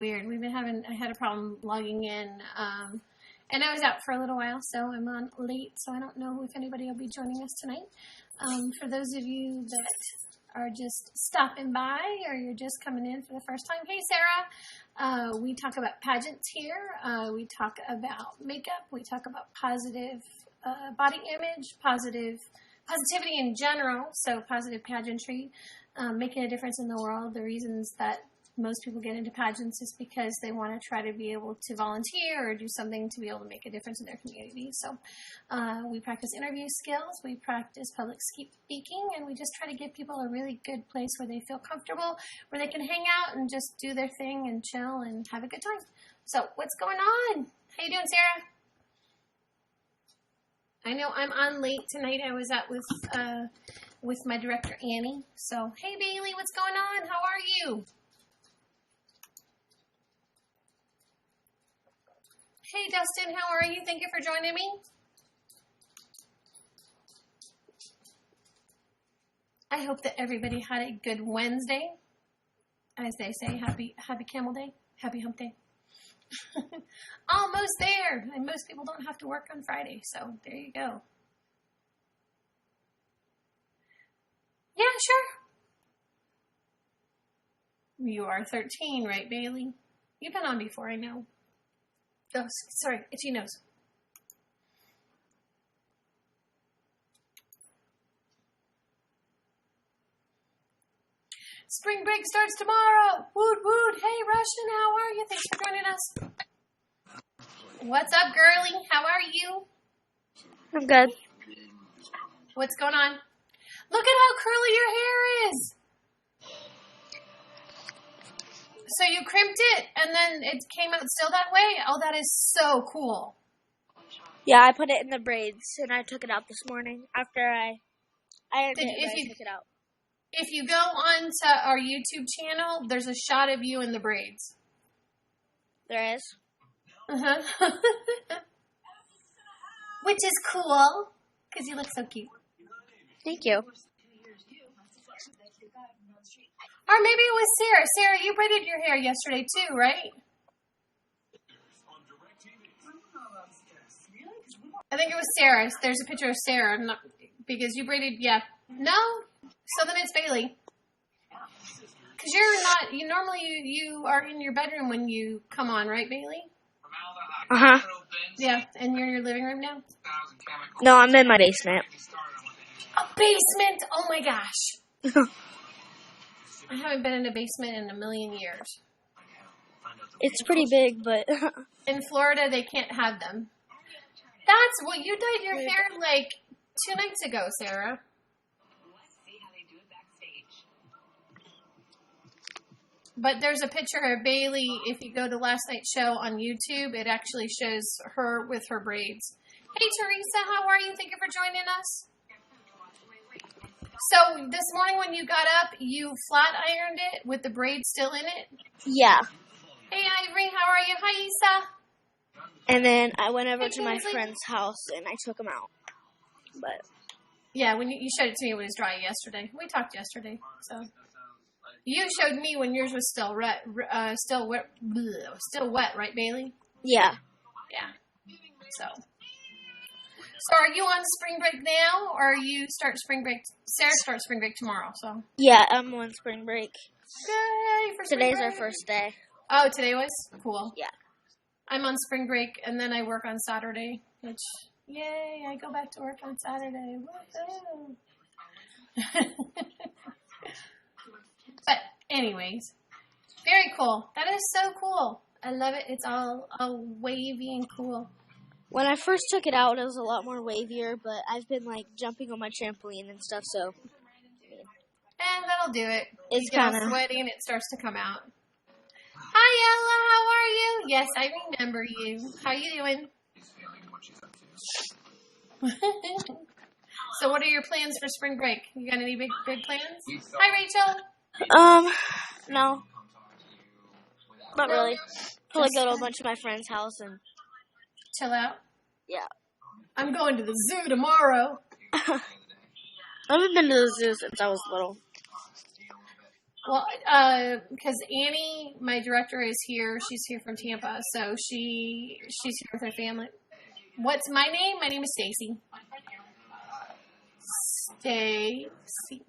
weird. I had a problem logging in, and I was out for a little while, so I'm on late, so I don't know if anybody will be joining us tonight. For those of you that are just stopping by or you're just coming in for the first time, hey, Sarah. We talk about pageants here. We talk about makeup. We talk about positive body image, positivity in general, so positive pageantry, making a difference in the world. The reasons that most people get into pageants is because they want to try to be able to volunteer or do something to be able to make a difference in their community. So we practice interview skills, we practice public speaking, and we just try to give people a really good place where they feel comfortable, where they can hang out and just do their thing and chill and have a good time. So what's going on? How you doing, Sarah? I know I'm on late tonight. I was out with my director, Annie. So, hey, Bailey, what's going on? How are you? Hey, Dustin, how are you? Thank you for joining me. I hope that everybody had a good Wednesday. As they say, happy Camel Day, happy Hump Day. Almost there. And most people don't have to work on Friday, so there you go. Yeah, sure. You are 13, right, Bailey? You've been on before, I know. Oh, sorry, itchy nose. Spring break starts tomorrow. Woot woot. Hey, Russian, how are you? Thanks for joining us. What's up, girlie? How are you? I'm good. What's going on? Look at how curly your hair is. So you crimped it, and then it came out still that way? Oh, that is so cool. Yeah, I put it in the braids, and I took it out this morning after I took it out. If you go onto our YouTube channel, there's a shot of you in the braids. There is? Uh-huh. Which is cool, because you look so cute. Thank you. Or maybe it was Sarah. Sarah, you braided your hair yesterday too, right? I think it was Sarah. There's a picture of Sarah, because you braided, yeah. No? So then it's Bailey. Because you normally you are in your bedroom when you come on, right, Bailey? Uh-huh. Yeah, and you're in your living room now? No, I'm in my basement. A basement? Oh my gosh. I haven't been in a basement in a million years. It's pretty big, but... In Florida, they can't have them. That's what you dyed your hair like 2 nights ago, Sarah. But there's a picture of Bailey. If you go to last night's show on YouTube, it actually shows her with her braids. Hey, Teresa, how are you? Thank you for joining us. So this morning when you got up, you flat ironed it with the braids still in it? Yeah. Hey, Ivory, how are you? Hi, Issa. And then I went over to my friend's house and I took them out. But yeah, when you showed it to me, it was dry yesterday. We talked yesterday, so you showed me when yours was still wet, right, Bailey? Yeah. Yeah. So are you on spring break now, or you start spring break? Sarah starts spring break tomorrow, so. Yeah, I'm on spring break. Yay for spring break. Today's our first day. Oh, today was? Cool. Yeah. I'm on spring break, and then I work on Saturday, which, yay, I go back to work on Saturday. Woo-hoo. But anyways, very cool. That is so cool. I love it. It's all wavy and cool. When I first took it out, it was a lot more wavier, but I've been, jumping on my trampoline and stuff, so. And that'll do it. It's kind of sweaty and it starts to come out. Hi, Ella. How are you? Yes, I remember you. How you doing? So what are your plans for spring break? You got any big plans? Hi, Rachel. No. Not really. Probably go to a bunch of my friends' house and chill out? Yeah. I'm going to the zoo tomorrow. I haven't been to the zoo since I was little. Well, because Annie, my director, is here. She's here from Tampa, so she's here with her family. What's my name? My name is Stacy. Stacy.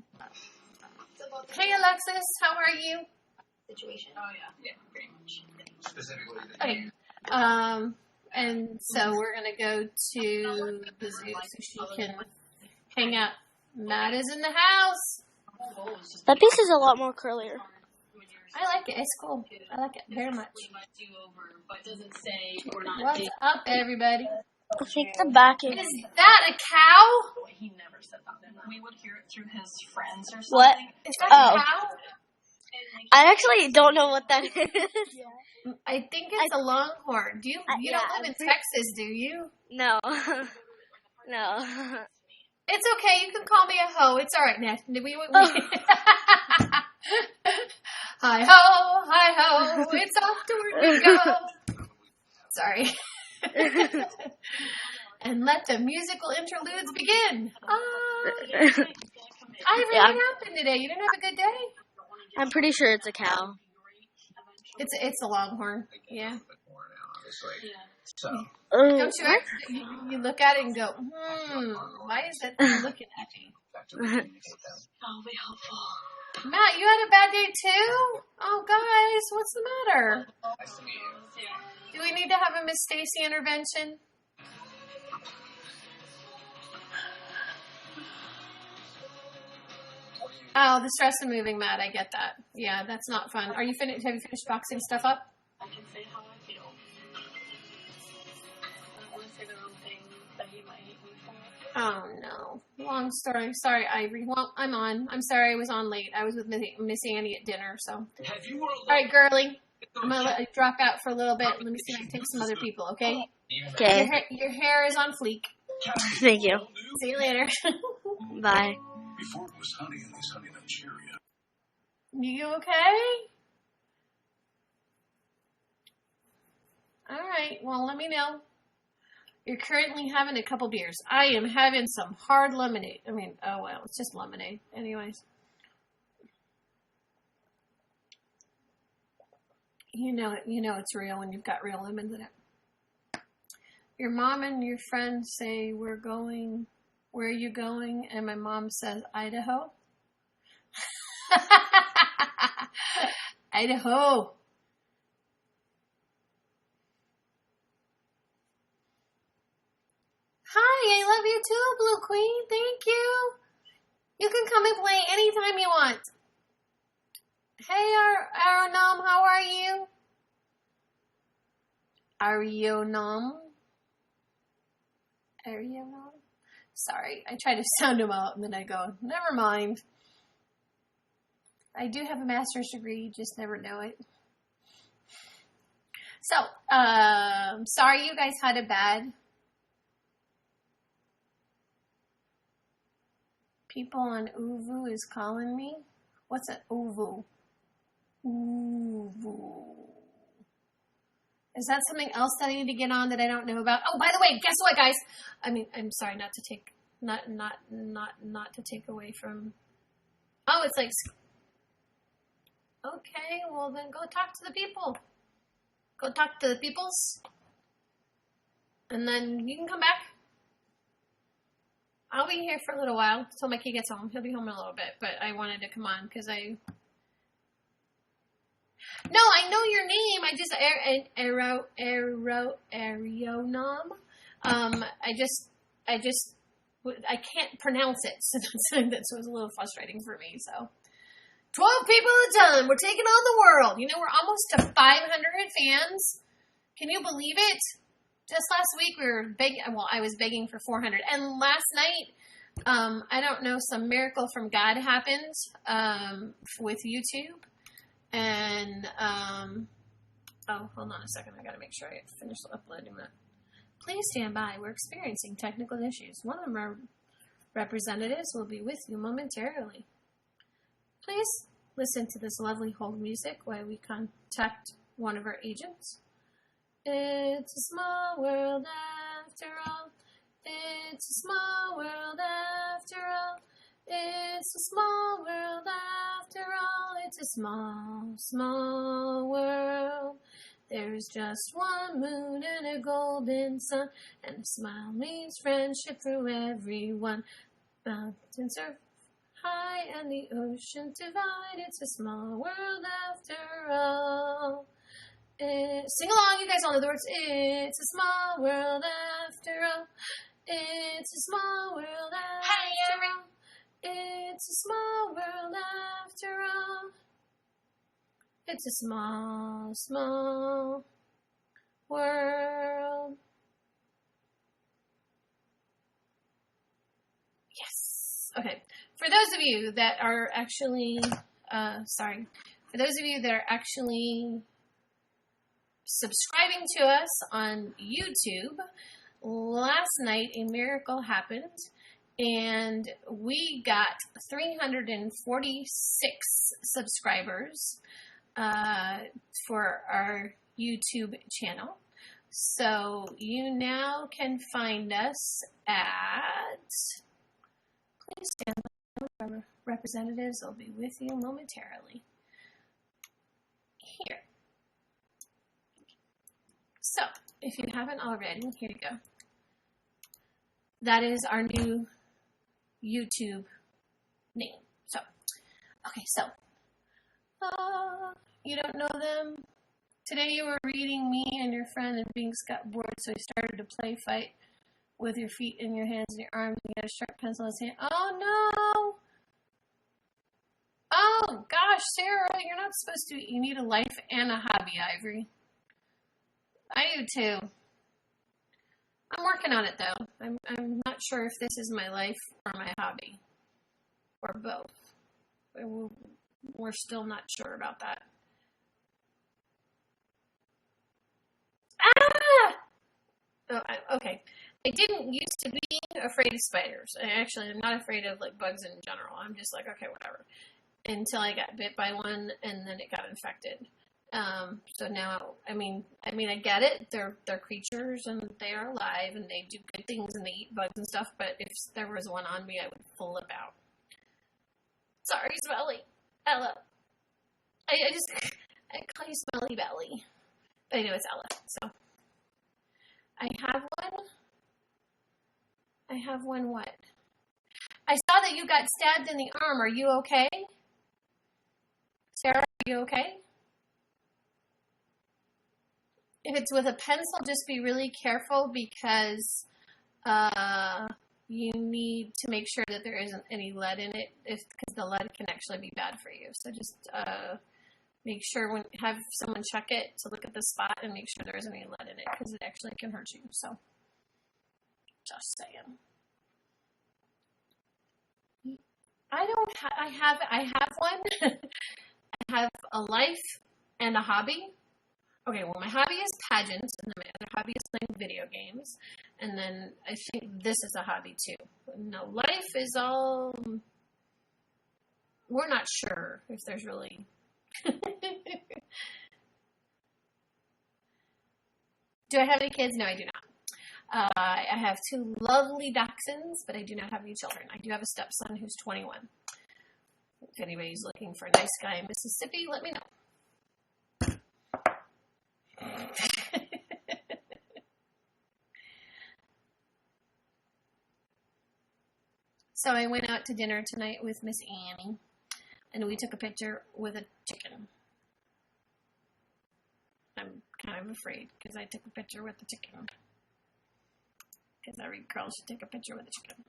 Hey, Alexis, how are you? Situation. Oh yeah, very much. Specifically. Okay. And so we're gonna go to the zoo so she can hang out. Matt is in the house. That piece is a lot more curlier. I like it. It's cool. I like it very much. What's up, everybody? I think the backing. Is that a cow? He never said that. We would hear it through his friends or something. What? Is that a cow? I actually don't know what that is. I think it's a longhorn. Do you? You don't live in Texas, do you? No. No. It's okay. You can call me a hoe. It's all right, Ned. Hi ho, it's off to work we go. Sorry. And let the musical interludes begin. Ivory, what happened today? You didn't have a good day? I'm pretty sure it's a cow. It's a longhorn. Yeah. Don't you look at it and go, why is that thing looking at me? That'll be helpful. Matt, you had a bad day too? Oh, guys, what's the matter? Do we need to have a Miss Stacy intervention? Oh, the stress of moving, Matt. I get that. Yeah, that's not fun. Are you finished? Have you finished boxing stuff up? I can say how I feel. I don't want to say the wrong thing that he might hate me for. Oh, no. Long story. Sorry, Ivory. Well, I'm on. I'm sorry I was on late. I was with Miss Annie at dinner, so. All right, girly. I'm going to let you drop out for a little bit. Let me see if I can take some other people, okay? Okay. Your hair is on fleek. Thank you. See you later. Bye. Before it was honey in these Honey Nut Cheerios. You okay? All right. Well, let me know. You're currently having a couple beers. I am having some hard lemonade. I mean, oh well, it's just lemonade. Anyways. You know it's real when you've got real lemons in it. Your mom and your friends say we're going. Where are you going? And my mom says Idaho. Idaho. Hi, I love you too, Blue Queen. Thank you. You can come and play anytime you want. Hey, Aronam, how are you? Arionam? Sorry, I try to sound them out and then I go, never mind. I do have a master's degree, you just never know it. So, sorry you guys had a bad. People on Uvu is calling me. What's an Uvu? Uvu. Is that something else that I need to get on that I don't know about? Oh, by the way, guess what, guys? I mean, I'm sorry not to take, not to take away from. Oh, it's like. Okay, well then go talk to the people. Go talk to the peoples, and then you can come back. I'll be here for a little while until my kid gets home. He'll be home in a little bit, but I wanted to come on because I. No, I know your name. I just Arionam. I can't pronounce it, so that was a little frustrating for me. So, 12 people at a time. We're taking on the world. You know, we're almost to 500 fans. Can you believe it? Just last week we were begging. Well, I was begging for 400, and last night, I don't know, some miracle from God happened with YouTube. And, oh, hold on a second. I gotta make sure I finish uploading that. Please stand by. We're experiencing technical issues. One of our representatives will be with you momentarily. Please listen to this lovely hold music while we contact one of our agents. It's a small world after all. It's a small world after all. It's a small world after all. It's a small, small world. There's just one moon and a golden sun, and a smile means friendship through everyone. Mountains are high and the ocean divide. It's a small world after all. Sing along, you guys all know the words. It's a small world after all. It's a small world after all. It's a small world after all. It's a small, small world. Yes. Okay. For those of you that are actually, for those of you that are actually subscribing to us on YouTube, last night a miracle happened. And we got 346 subscribers for our YouTube channel. So you now can find us at, please stand by, our representatives will be with you momentarily. Here. So if you haven't already, here you go. That is our new YouTube name. So, okay, so, you don't know them? Today you were reading me and your friend and Binks got bored, so he started to play fight with your feet and your hands and your arms and you got a sharp pencil in his hand. Oh no! Oh gosh, Sarah, you're not supposed to, you need a life and a hobby, Ivory. I do too. I'm working on it though. I'm not sure if this is my life or my hobby. Or both. We're still not sure about that. Ah! Oh, okay. I didn't used to be afraid of spiders. Actually, I'm not afraid of like bugs in general. I'm just like, okay, whatever. Until I got bit by one and then it got infected. So now, I mean, I get it. They're creatures and they are alive and they do good things and they eat bugs and stuff. But if there was one on me, I would flip out. Sorry, Smelly. Ella. I call you Smelly Belly. But I know it's Ella. So I have one what? I saw that you got stabbed in the arm. Are you okay? Sarah, are you okay? If it's with a pencil, just be really careful because you need to make sure that there isn't any lead in it, because the lead can actually be bad for you. So just make sure have someone check it to look at the spot and make sure there isn't any lead in it, because it actually can hurt you. So just saying. I have one. I have a life and a hobby. Okay, well, my hobby is pageants, and then my other hobby is playing video games, and then I think this is a hobby, too. No, life is all... We're not sure if there's really... Do I have any kids? No, I do not. I have 2 lovely dachshunds, but I do not have any children. I do have a stepson who's 21. If anybody's looking for a nice guy in Mississippi, let me know. So I went out to dinner tonight with Miss Annie, and we took a picture with a chicken. I'm kind of afraid because I took a picture with the chicken. Because every girl should take a picture with a chicken.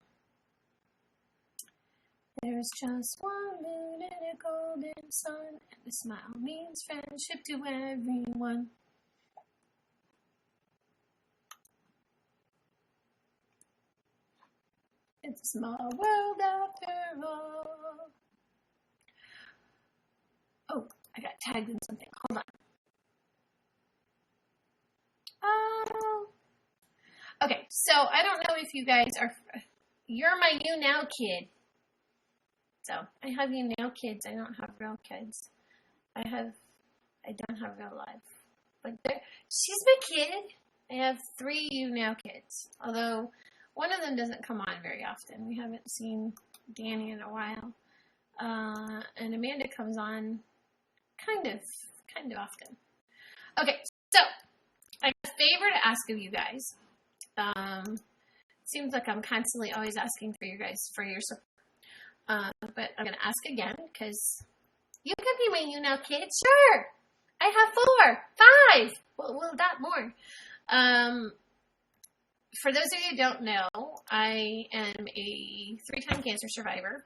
There's just one moon and a golden sun, and a smile means friendship to everyone. It's a small world after all. Oh, I got tagged in something. Hold on. Oh. Okay, so I don't know if you guys are... You're my YouNow kid. So, I have YouNow kids. I don't have real kids. I don't have real life. But she's my kid. I have 3 YouNow kids. Although, One of them doesn't come on very often. We haven't seen Danny in a while. And Amanda comes on kind of often. Okay, so I have a favor to ask of you guys. Seems like I'm constantly always asking for you guys for your support. But I'm going to ask again because you can be my YouNow kid. Sure. I have 4, 5. Well, that more. For those of you who don't know, I am a 3-time cancer survivor.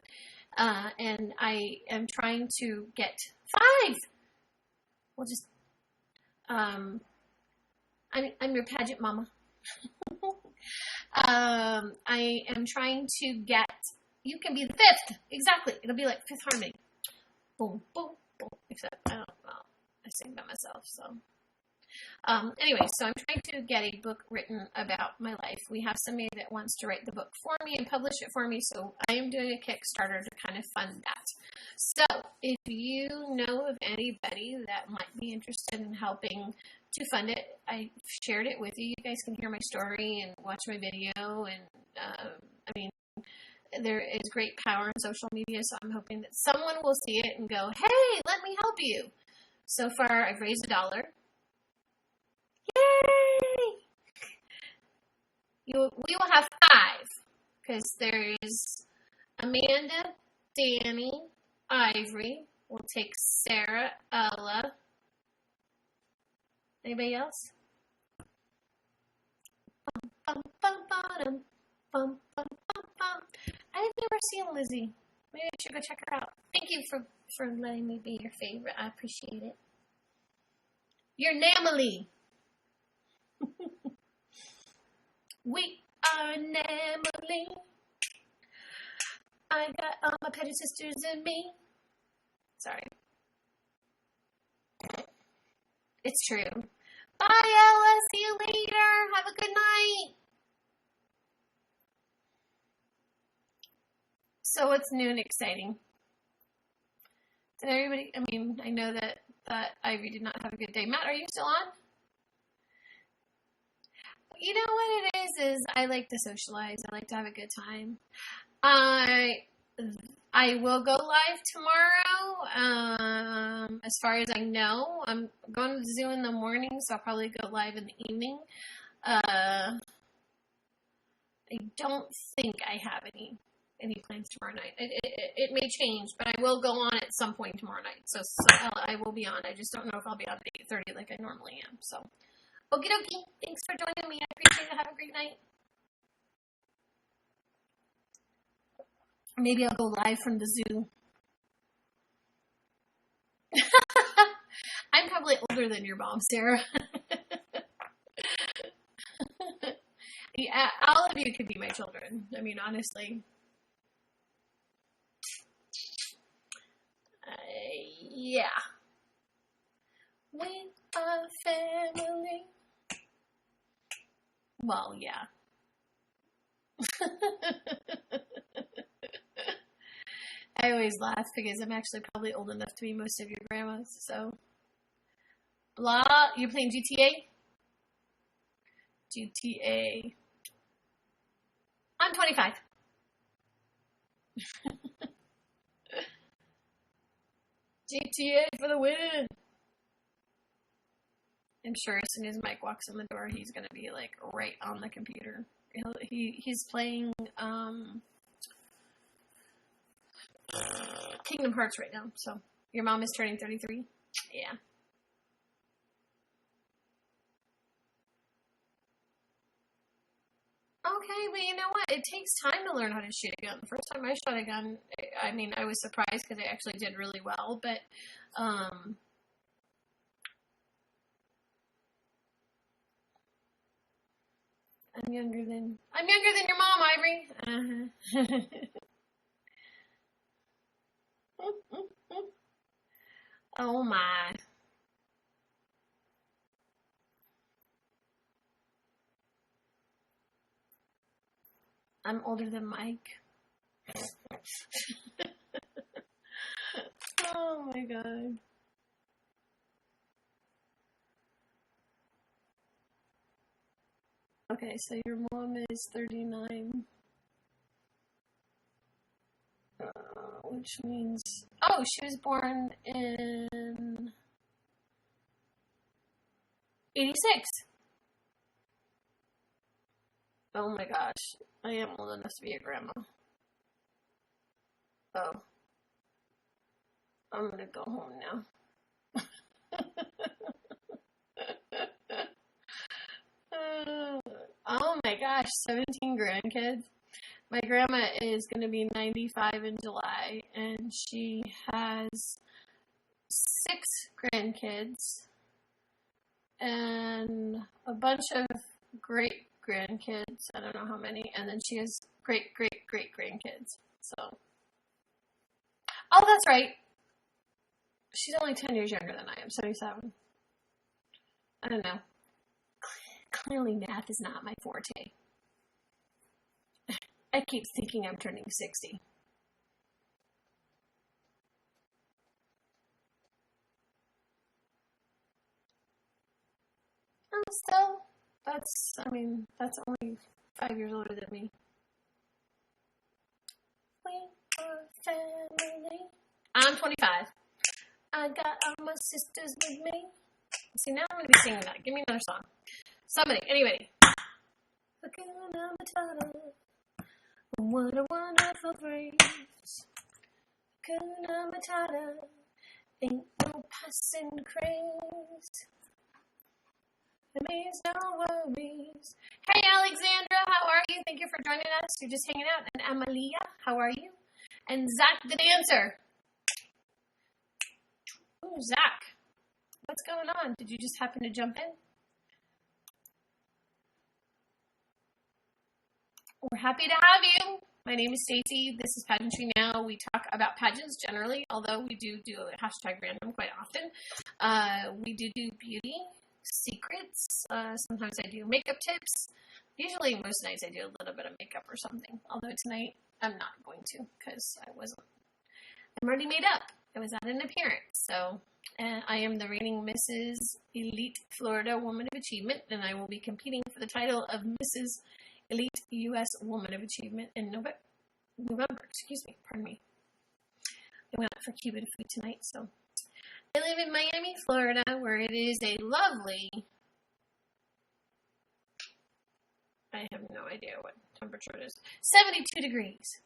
And I am trying to get 5. We'll just, I'm your pageant mama. I am trying to get, you can be the 5th. Exactly. It'll be like 5th harmony. Boom, boom, boom. Except, I don't know. I sing by myself, so. Anyway, so I'm trying to get a book written about my life. We have somebody that wants to write the book for me and publish it for me, so I am doing a Kickstarter to kind of fund that. So, if you know of anybody that might be interested in helping to fund it, I shared it with you. You guys can hear my story and watch my video, and I mean, there is great power in social media, so I'm hoping that someone will see it and go, hey, let me help you. So far, I've raised $1. Yay! We will have 5, because there is Amanda, Danny, Ivory. We'll take Sarah, Ella. Anybody else? Bum, bum, bum, bum, bum, bum, bum. I've never seen Lizzie. Maybe I should go check her out. Thank you for letting me be your favorite. I appreciate it. You're Namely. We are Namely. I got all my petty sisters in me. Sorry. It's true. Bye, Ella. See you later. Have a good night. So what's new and exciting? Did everybody, I know that Ivy did not have a good day. Matt, are you still on? You know what it is I like to socialize. I like to have a good time. I will go live tomorrow. As far as I know, I'm going to the zoo in the morning, so I'll probably go live in the evening. I don't think I have any plans tomorrow night. It may change, but I will go on at some point tomorrow night. So I will be on. I just don't know if I'll be on at 8:30 like I normally am. So, okie dokie. Thanks for joining me. I appreciate it. Have a great night. Maybe I'll go live from the zoo. I'm probably older than your mom, Sarah. Yeah, all of you could be my children. Honestly. Yeah. We are family. Well, yeah. I always laugh because I'm actually probably old enough to be most of your grandmas, so. Blah. You're playing GTA? GTA. I'm 25. GTA for the win! I'm sure as soon as Mike walks in the door, he's going to be, like, right on the computer. He's playing, Kingdom Hearts right now, so. Your mom is turning 33? Yeah. Okay, but you know what? It takes time to learn how to shoot a gun. The first time I shot a gun, I was surprised because I actually did really well, but, I'm younger than your mom, Ivory. Oh my. I'm older than Mike. Oh my god. Okay, so your mom is 39. Which means... Oh, she was born in 86. Oh my gosh. I am old enough to be a grandma. Oh. I'm gonna go home now. Oh my gosh, 17 grandkids. My grandma is going to be 95 in July, and she has 6 grandkids and a bunch of great grandkids. I don't know how many. And then she has great grandkids. So, oh, that's right. She's only 10 years younger than I am, 77. I don't know. Clearly, math is not my forte. I keep thinking I'm turning 60. Still, that's only 5 years older than me. We are family. I'm 25. I got all my sisters with me. See, now I'm going to be singing that. Give me another song. Somebody, anybody. What a wonderful phrase. Hakuna Matata. Ain't no passing craze. It means no worries. Hey, Alexandra, how are you? Thank you for joining us. You're just hanging out. And Amalia, how are you? And Zach the dancer. Oh, Zach. What's going on? Did you just happen to jump in? We're happy to have you. My name is Stacy. This is Pageantry Now. We talk about pageants generally, although we do hashtag random quite often. We do beauty, secrets. Sometimes I do makeup tips. Usually, most nights I do a little bit of makeup or something. Although tonight I'm not going to because I'm already made up. I was at an appearance. So I am the reigning Mrs. Elite Florida Woman of Achievement, and I will be competing for the title of Mrs. Elite U.S. Woman of Achievement in November. Pardon me. I went out for Cuban food tonight, so. I live in Miami, Florida, where it is a lovely, I have no idea what temperature it is, 72 degrees.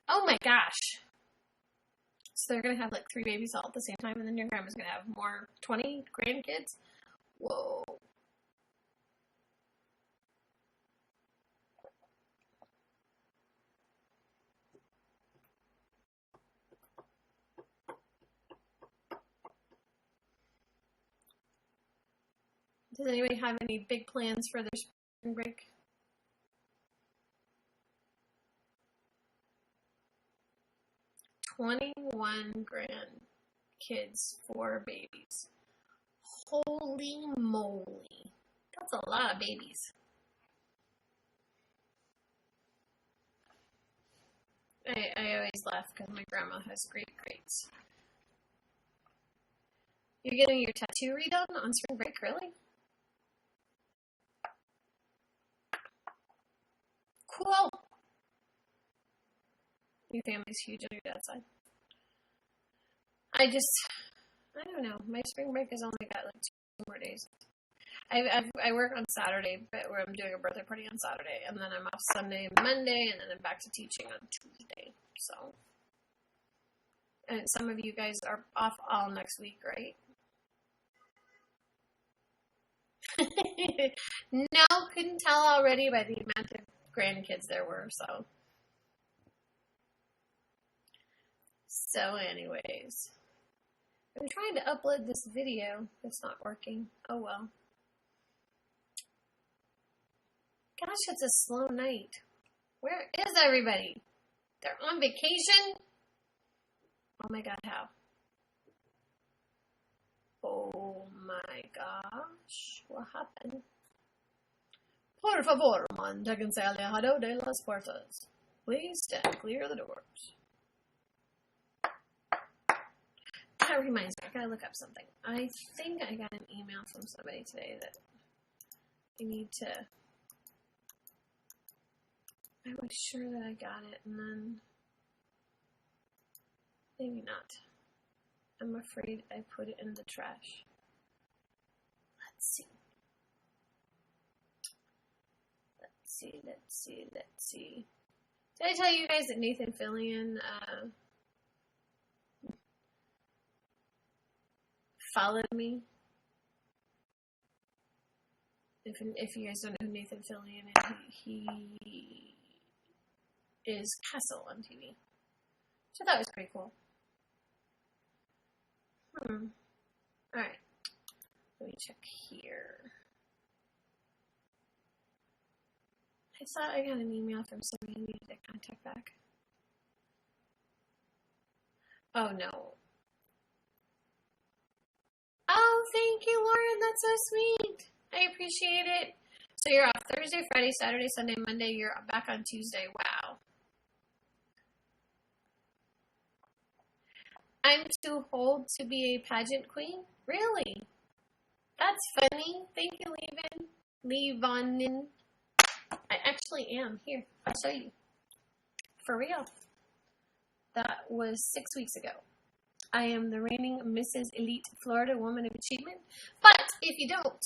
Oh my gosh. So they're going to have like 3 babies all at the same time, and then your grandma's going to have more 20 grandkids? Whoa. Does anybody have any big plans for their spring break? $21 grandkids, 4 babies. Holy moly. That's a lot of babies. I always laugh because my grandma has greats. You're getting your tattoo redone on spring break, really? Cool. Your family's huge on your dad's side. I don't know. My spring break has only got like 2 more days. I work on Saturday, but where I'm doing a birthday party on Saturday, and then I'm off Sunday and Monday, and then I'm back to teaching on Tuesday. So, and some of you guys are off all next week, right? No, couldn't tell already by the amount of grandkids there were, so. So anyways, I'm trying to upload this video. It's not working. Oh well. Gosh, it's a slow night. Where is everybody? They're on vacation? Oh my god, how? Oh my gosh, what happened? Por favor, manténganse alejado de las puertas. Please stand clear of the doors. That reminds me, I gotta look up something. I think I got an email from somebody today that I need to. I was sure that I got it, and then maybe not. I'm afraid I put it in the trash. Let's see. Let's see. Did I tell you guys that Nathan Fillion followed me? If you guys don't know who Nathan Fillion is, he is Castle on TV. So that was pretty cool. Alright. Let me check here. I thought I got an email from somebody who needed a contact back. Oh no. Oh, thank you, Lauren. That's so sweet. I appreciate it. So you're off Thursday, Friday, Saturday, Sunday, Monday. You're back on Tuesday. Wow. I'm too old to be a pageant queen? Really? That's funny. Thank you, Levonin. I actually am. Here, I'll show you. For real. That was 6 weeks ago. I am the reigning Mrs. Elite Florida Woman of Achievement. But if you don't,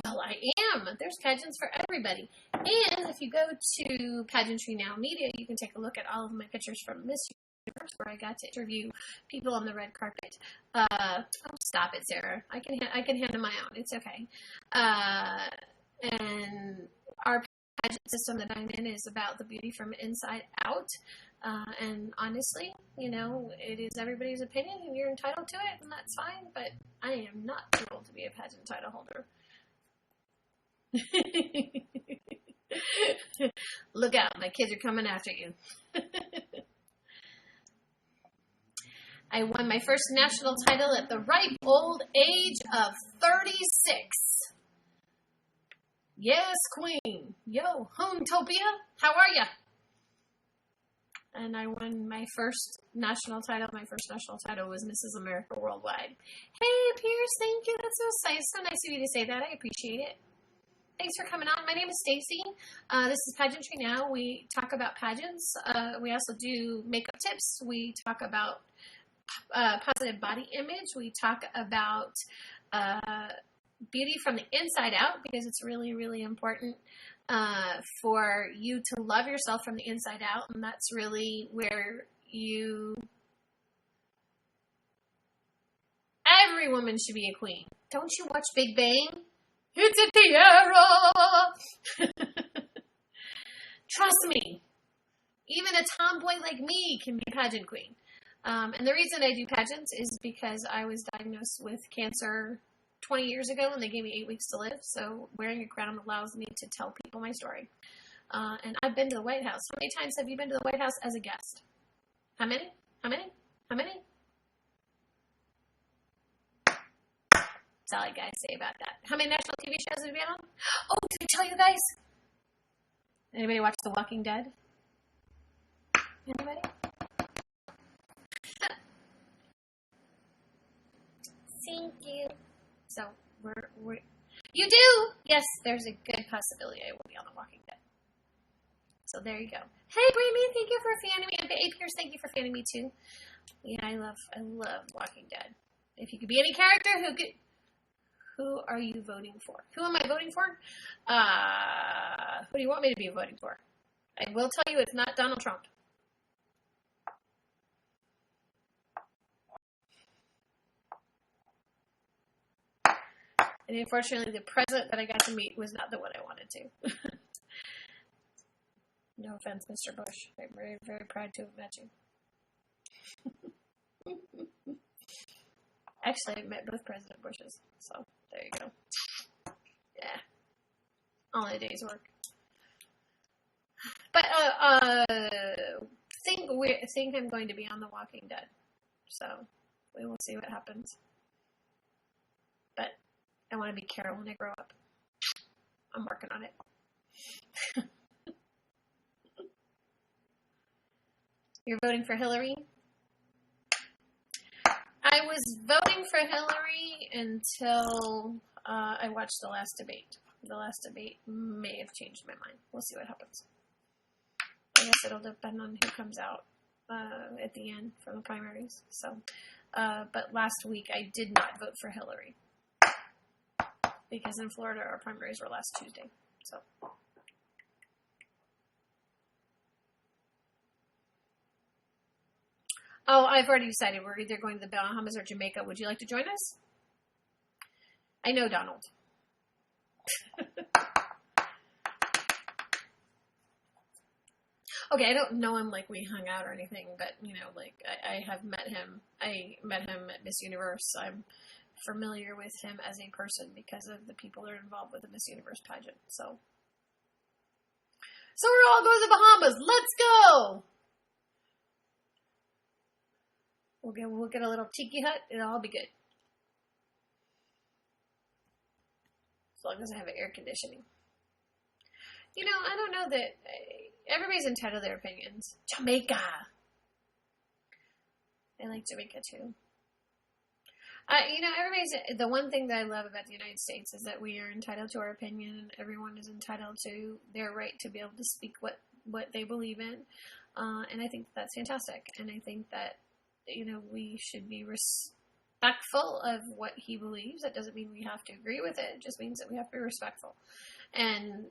well, I am. There's pageants for everybody. And if you go to Pageantry Now Media, you can take a look at all of my pictures from Miss Universe, where I got to interview people on the red carpet. Oh, stop it, Sarah. I can handle my own. It's okay. And our pageant system that I'm in is about the beauty from inside out. And honestly, it is everybody's opinion and you're entitled to it, and that's fine, but I am not too old to be a pageant title holder. Look out, my kids are coming after you. I won my first national title at the ripe old age of 36. Yes, queen. Yo, Homotopia, how are ya? And I won my first national title. My first national title was Mrs. America Worldwide. Hey, Pierce, thank you. That's so nice. So nice of you to say that. I appreciate it. Thanks for coming on. My name is Stacy. This is Pageantry Now. We talk about pageants. We also do makeup tips. We talk about positive body image. We talk about beauty from the inside out, because it's really, really important for you to love yourself from the inside out, and that's really where every woman should be a queen. Don't you watch Big Bang? It's a tiara! Trust me, even a tomboy like me can be a pageant queen. And the reason I do pageants is because I was diagnosed with cancer 20 years ago, and they gave me 8 weeks to live. So wearing a crown allows me to tell people my story. And I've been to the White House. How many times have you been to the White House as a guest? How many? How many? How many? That's all I gotta say about that. How many national TV shows have you been on? Oh, did I tell you guys? Anybody watch The Walking Dead? Anybody? Thank you. So you do? Yes, there's a good possibility I will be on The Walking Dead. So there you go. Hey, Brady, thank you for fanning me. And hey, Pierce, thank you for fanning me too. Yeah, I love Walking Dead. If you could be any character, who are you voting for? Who am I voting for? Who do you want me to be voting for? I will tell you, it's not Donald Trump. And unfortunately, the president that I got to meet was not the one I wanted to. No offense, Mr. Bush. I'm very, very proud to have met you. Actually, I've met both President Bushes, so there you go. Yeah. All in a day's work. But, think I'm going to be on The Walking Dead. So, we will see what happens. But I want to be Carol when I grow up. I'm working on it. You're voting for Hillary? I was voting for Hillary until I watched the last debate. the last debate may have changed my mind. We'll see what happens. I guess it'll depend on who comes out at the end from the primaries. So, but last week I did not vote for Hillary because in Florida our primaries were last Tuesday. So. Oh, I've already decided we're either going to the Bahamas or Jamaica. Would you like to join us? I know Donald. Okay, I don't know him like we hung out or anything, but, you know, like, I have met him. I met him at Miss Universe. I'm familiar with him as a person because of the people that are involved with the Miss Universe pageant, so. So we're all going to the Bahamas. Let's go! We'll get a little tiki hut. It'll all be good. As long as I have air conditioning. You know, I don't know that everybody's entitled to their opinions. Jamaica. I like Jamaica too. You know, the one thing that I love about the United States is that we are entitled to our opinion, and everyone is entitled to their right to be able to speak what they believe in. And I think that's fantastic. And I think that, you know, we should be respectful of what he believes. That doesn't mean we have to agree with it. It just means that we have to be respectful. And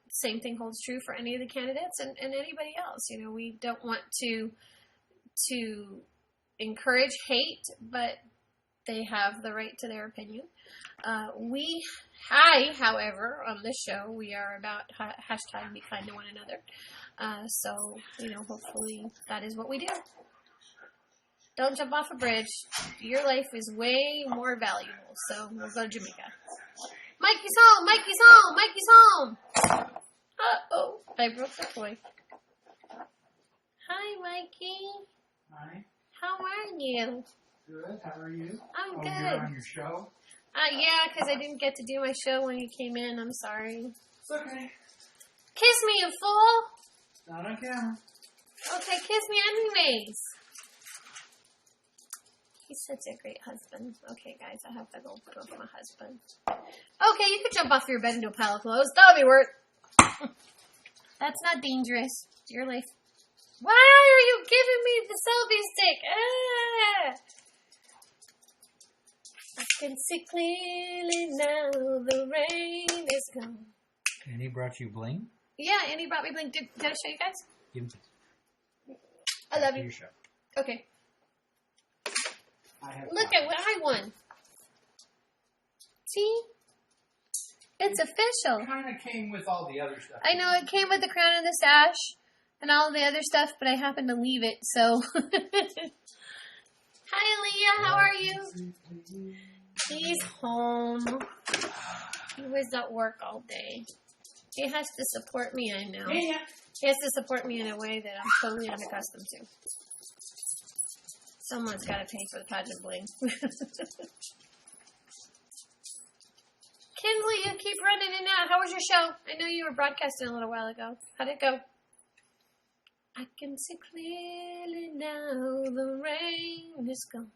same thing holds true for any of the candidates and anybody else. You know, we don't want to encourage hate, but they have the right to their opinion. However, on this show, we are about hashtag be kind to one another. So, you know, hopefully that is what we do. Don't jump off a bridge. Your life is way more valuable. So we'll go to Jamaica. Mikey's home! Mikey's home! Mikey's home! Uh-oh. I broke the toy. Hi, Mikey. Hi. How are you? Good. How are you? I'm good. You're on your show? Yeah, because I didn't get to do my show when you came in. I'm sorry. It's okay. Kiss me, you fool! Not on camera. Okay, kiss me anyways. He's such a great husband. Okay, guys, I have to go put off my husband. Okay, you can jump off your bed and do a pile of clothes. That'll be worth. That's not dangerous. It's your life. Why are you giving me the selfie stick? Ah! I can see clearly now the rain is gone. And he brought you bling? Yeah, Andy brought me bling. Did I show you guys? Give him I love you. your show. Okay. I have Look at what I won. See? It's official. It kind of came with all the other stuff. I know, it came with the crown and the sash and all the other stuff, but I happened to leave it, so. Hi, Aaliyah. How are you? He's home. He was at work all day. He has to support me, I know. Yeah. He has to support me in a way that I'm totally unaccustomed to. Someone's got to pay for the pageant bling. Kinsley, you keep running in and out. How was your show? I know you were broadcasting a little while ago. How'd it go? I can see clearly now the rain is gone.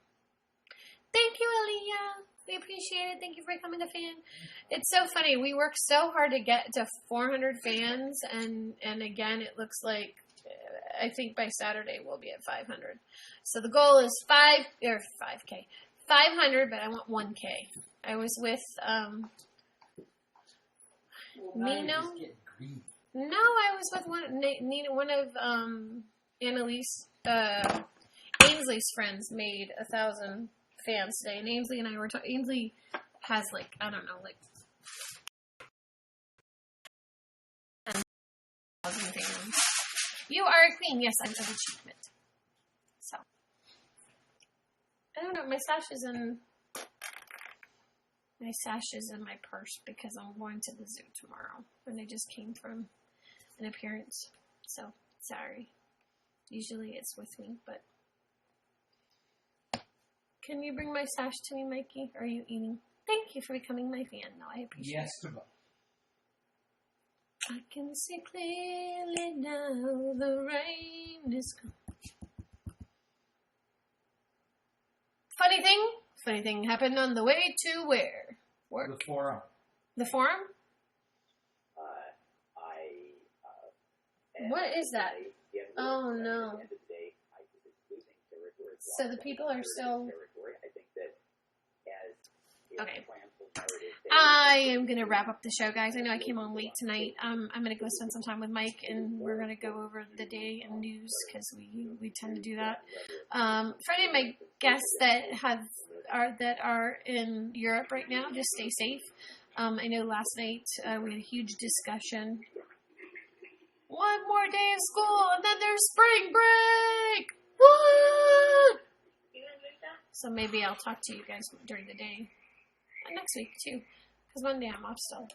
Thank you, Aaliyah. We appreciate it. Thank you for becoming a fan. It's so funny. We worked so hard to get to 400 fans, and again, it looks like I think by Saturday we'll be at 500. So the goal is 5K, 500, but I want 1K. I was with Nino. No, I was with one of Annalise Ainsley's friends made 1,000 fans today, and Ainsley and I were talking. Ainsley has like, I don't know, like 10,000 fans. You are a queen. Yes, I'm of achievement. So I don't know. My sash is in my purse because I'm going to the zoo tomorrow, and I just came from an appearance. So sorry. Usually it's with me, but can you bring my sash to me, Mikey? Or are you eating? Thank you for becoming my fan. No, I appreciate it. Yes, to both. I can see clearly now the rain is gone. Funny thing happened on the way to where? Work. The forum. The forum? What is that? Oh no. So the people are still... Okay. I am going to wrap up the show, guys. I know I came on late tonight. I'm going to go spend some time with Mike, and we're going to go over the day and news, because we tend to do that. For any of my guests that are in Europe right now, just stay safe. I know last night we had a huge discussion. One more day of school, and then there's spring break! Woo! So maybe I'll talk to you guys during the day. Next week, too. Because Monday I'm off still.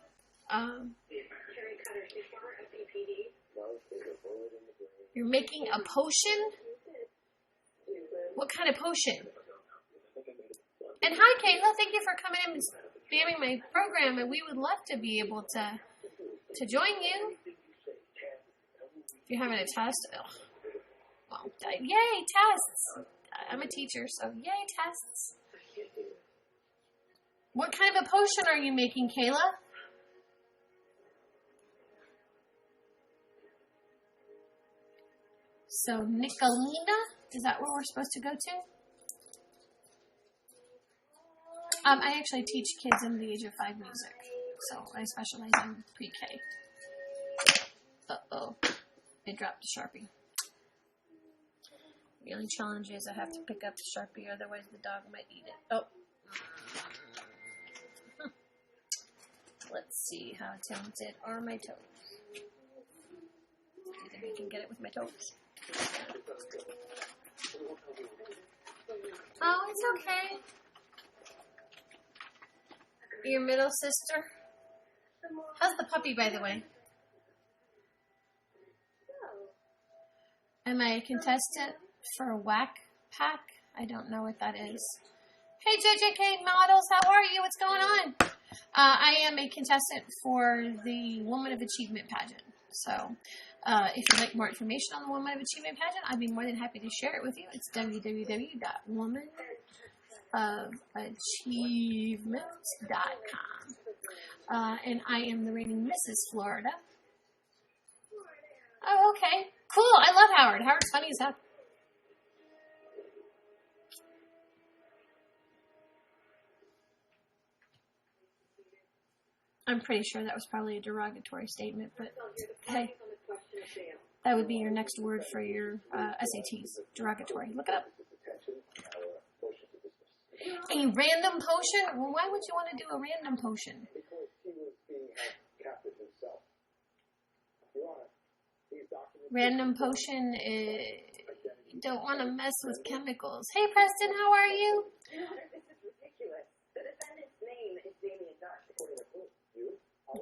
You're making a potion? What kind of potion? And hi, Kayla. Thank you for coming in and spamming my program. And we would love to be able to join you. If you're having a test. Ugh. Well, yay, tests. I'm a teacher, so yay, tests. What kind of a potion are you making, Kayla? So, Nicolina? Is that where we're supposed to go to? I actually teach kids under the age of 5 music. So, I specialize in pre-K. Uh-oh. I dropped a Sharpie. The only challenge is I have to pick up the Sharpie, otherwise the dog might eat it. Oh. Let's see how talented are my toes. Do you think I can get it with my toes? Oh, it's okay. Your middle sister? How's the puppy, by the way? Am I a contestant for a whack pack? I don't know what that is. Hey, JJK Models, how are you? What's going on? I am a contestant for the Woman of Achievement pageant. So, if you'd like more information on the Woman of Achievement pageant, I'd be more than happy to share it with you. It's www.womanofAchievement.com. And I am the reigning Mrs. Florida. Oh, okay. Cool. I love Howard. Howard's funny as heck. I'm pretty sure that was probably a derogatory statement, but hey, that would be your next word for your SATs. Derogatory. Look it up. A random potion? Well, why would you want to do a random potion? Random potion you don't want to mess with chemicals. Hey, Preston, how are you?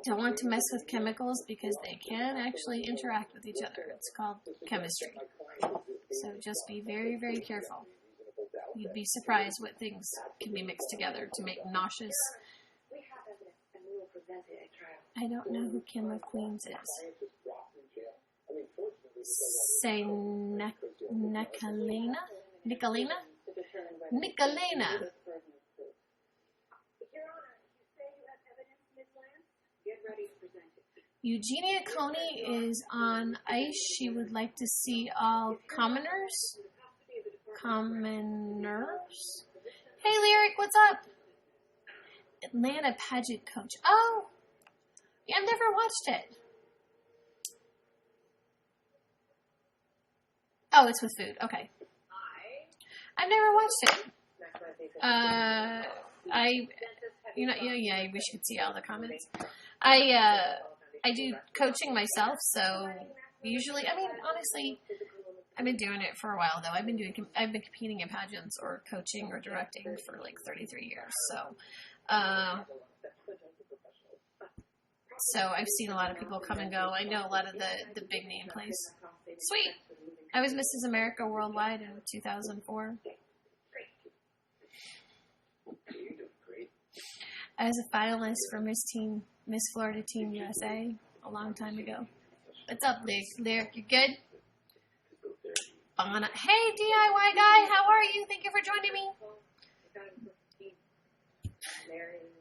Don't want to mess with chemicals because they can actually interact with each other. It's called chemistry. So just be very, very careful. You'd be surprised what things can be mixed together to make nauseous. I don't know who Kim of Queens is. Say Nicolina? Nicolina? Nicolina. Eugenia Coney is on ice. She would like to see all commoners. Commoners? Hey, Lyric, what's up? Atlanta pageant coach. Oh, yeah, I've never watched it. Oh, it's with food. Okay. I've never watched it. Yeah, I wish you could see all the comments. I do coaching myself, so usually, honestly, I've been doing it for a while though. I've been competing in pageants or coaching or directing for like 33 years. So I've seen a lot of people come and go. I know a lot of the big name plays. Sweet. I was Mrs. America Worldwide in 2004. I was a finalist for Miss Florida Team USA a long time ago. What's up, Lyric? You good? Hey, DIY guy, how are you? Thank you for joining me.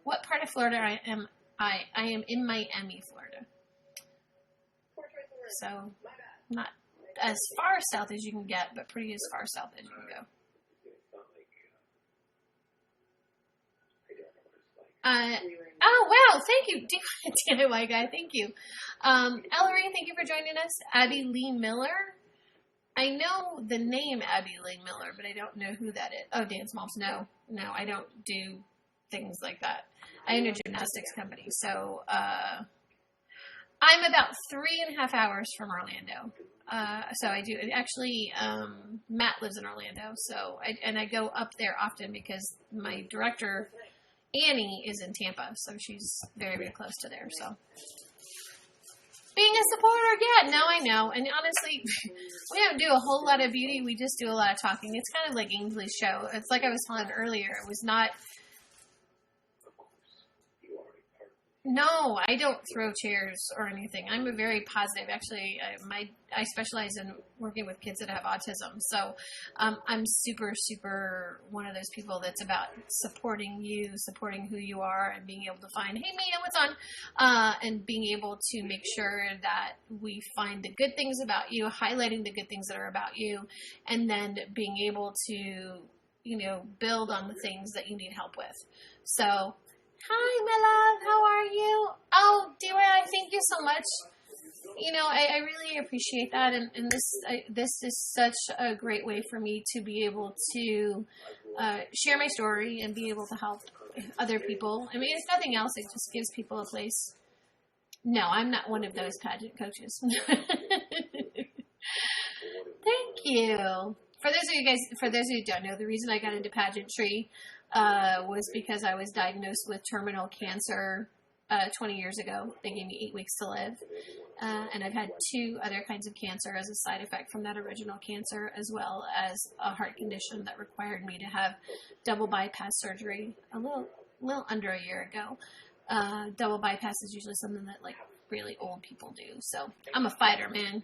What part of Florida I am in Miami, Florida. So, not as far south as you can get, but pretty as far south as you can go. Oh, wow. Thank you. DIY guy. Thank you. Ellery, thank you for joining us. Abby Lee Miller. I know the name Abby Lee Miller, but I don't know who that is. Oh, Dance Moms. No, I don't do things like that. I own a gymnastics company. So, I'm about 3.5 hours from Orlando. So I do. Actually, Matt lives in Orlando. So, I go up there often because my director, Annie, is in Tampa, so she's very, very close to there. So, being a supporter, yeah, no, I know. And honestly, we don't do a whole lot of beauty. We just do a lot of talking. It's kind of like Ainsley's show. It's like I was telling earlier. It was not. No, I don't throw chairs or anything. I'm a very positive. Actually, I specialize in working with kids that have autism. So I'm super, super one of those people that's about supporting you, supporting who you are, and being able to find, hey, Mia, what's on? And being able to make sure that we find the good things about you, highlighting the good things that are about you, and then being able to, build on the things that you need help with. So, hi, my love. How are you? Oh, DIY, thank you so much. I really appreciate that, and this is such a great way for me to be able to share my story and be able to help other people. I mean, if nothing else, it just gives people a place. No, I'm not one of those pageant coaches. Thank you. For those of you who don't know, the reason I got into pageantry was because I was diagnosed with terminal cancer 20 years ago. They gave me 8 weeks to live. And I've had 2 other kinds of cancer as a side effect from that original cancer, as well as a heart condition that required me to have double bypass surgery a little under a year ago. Double bypass is usually something that like really old people do. So I'm a fighter, man.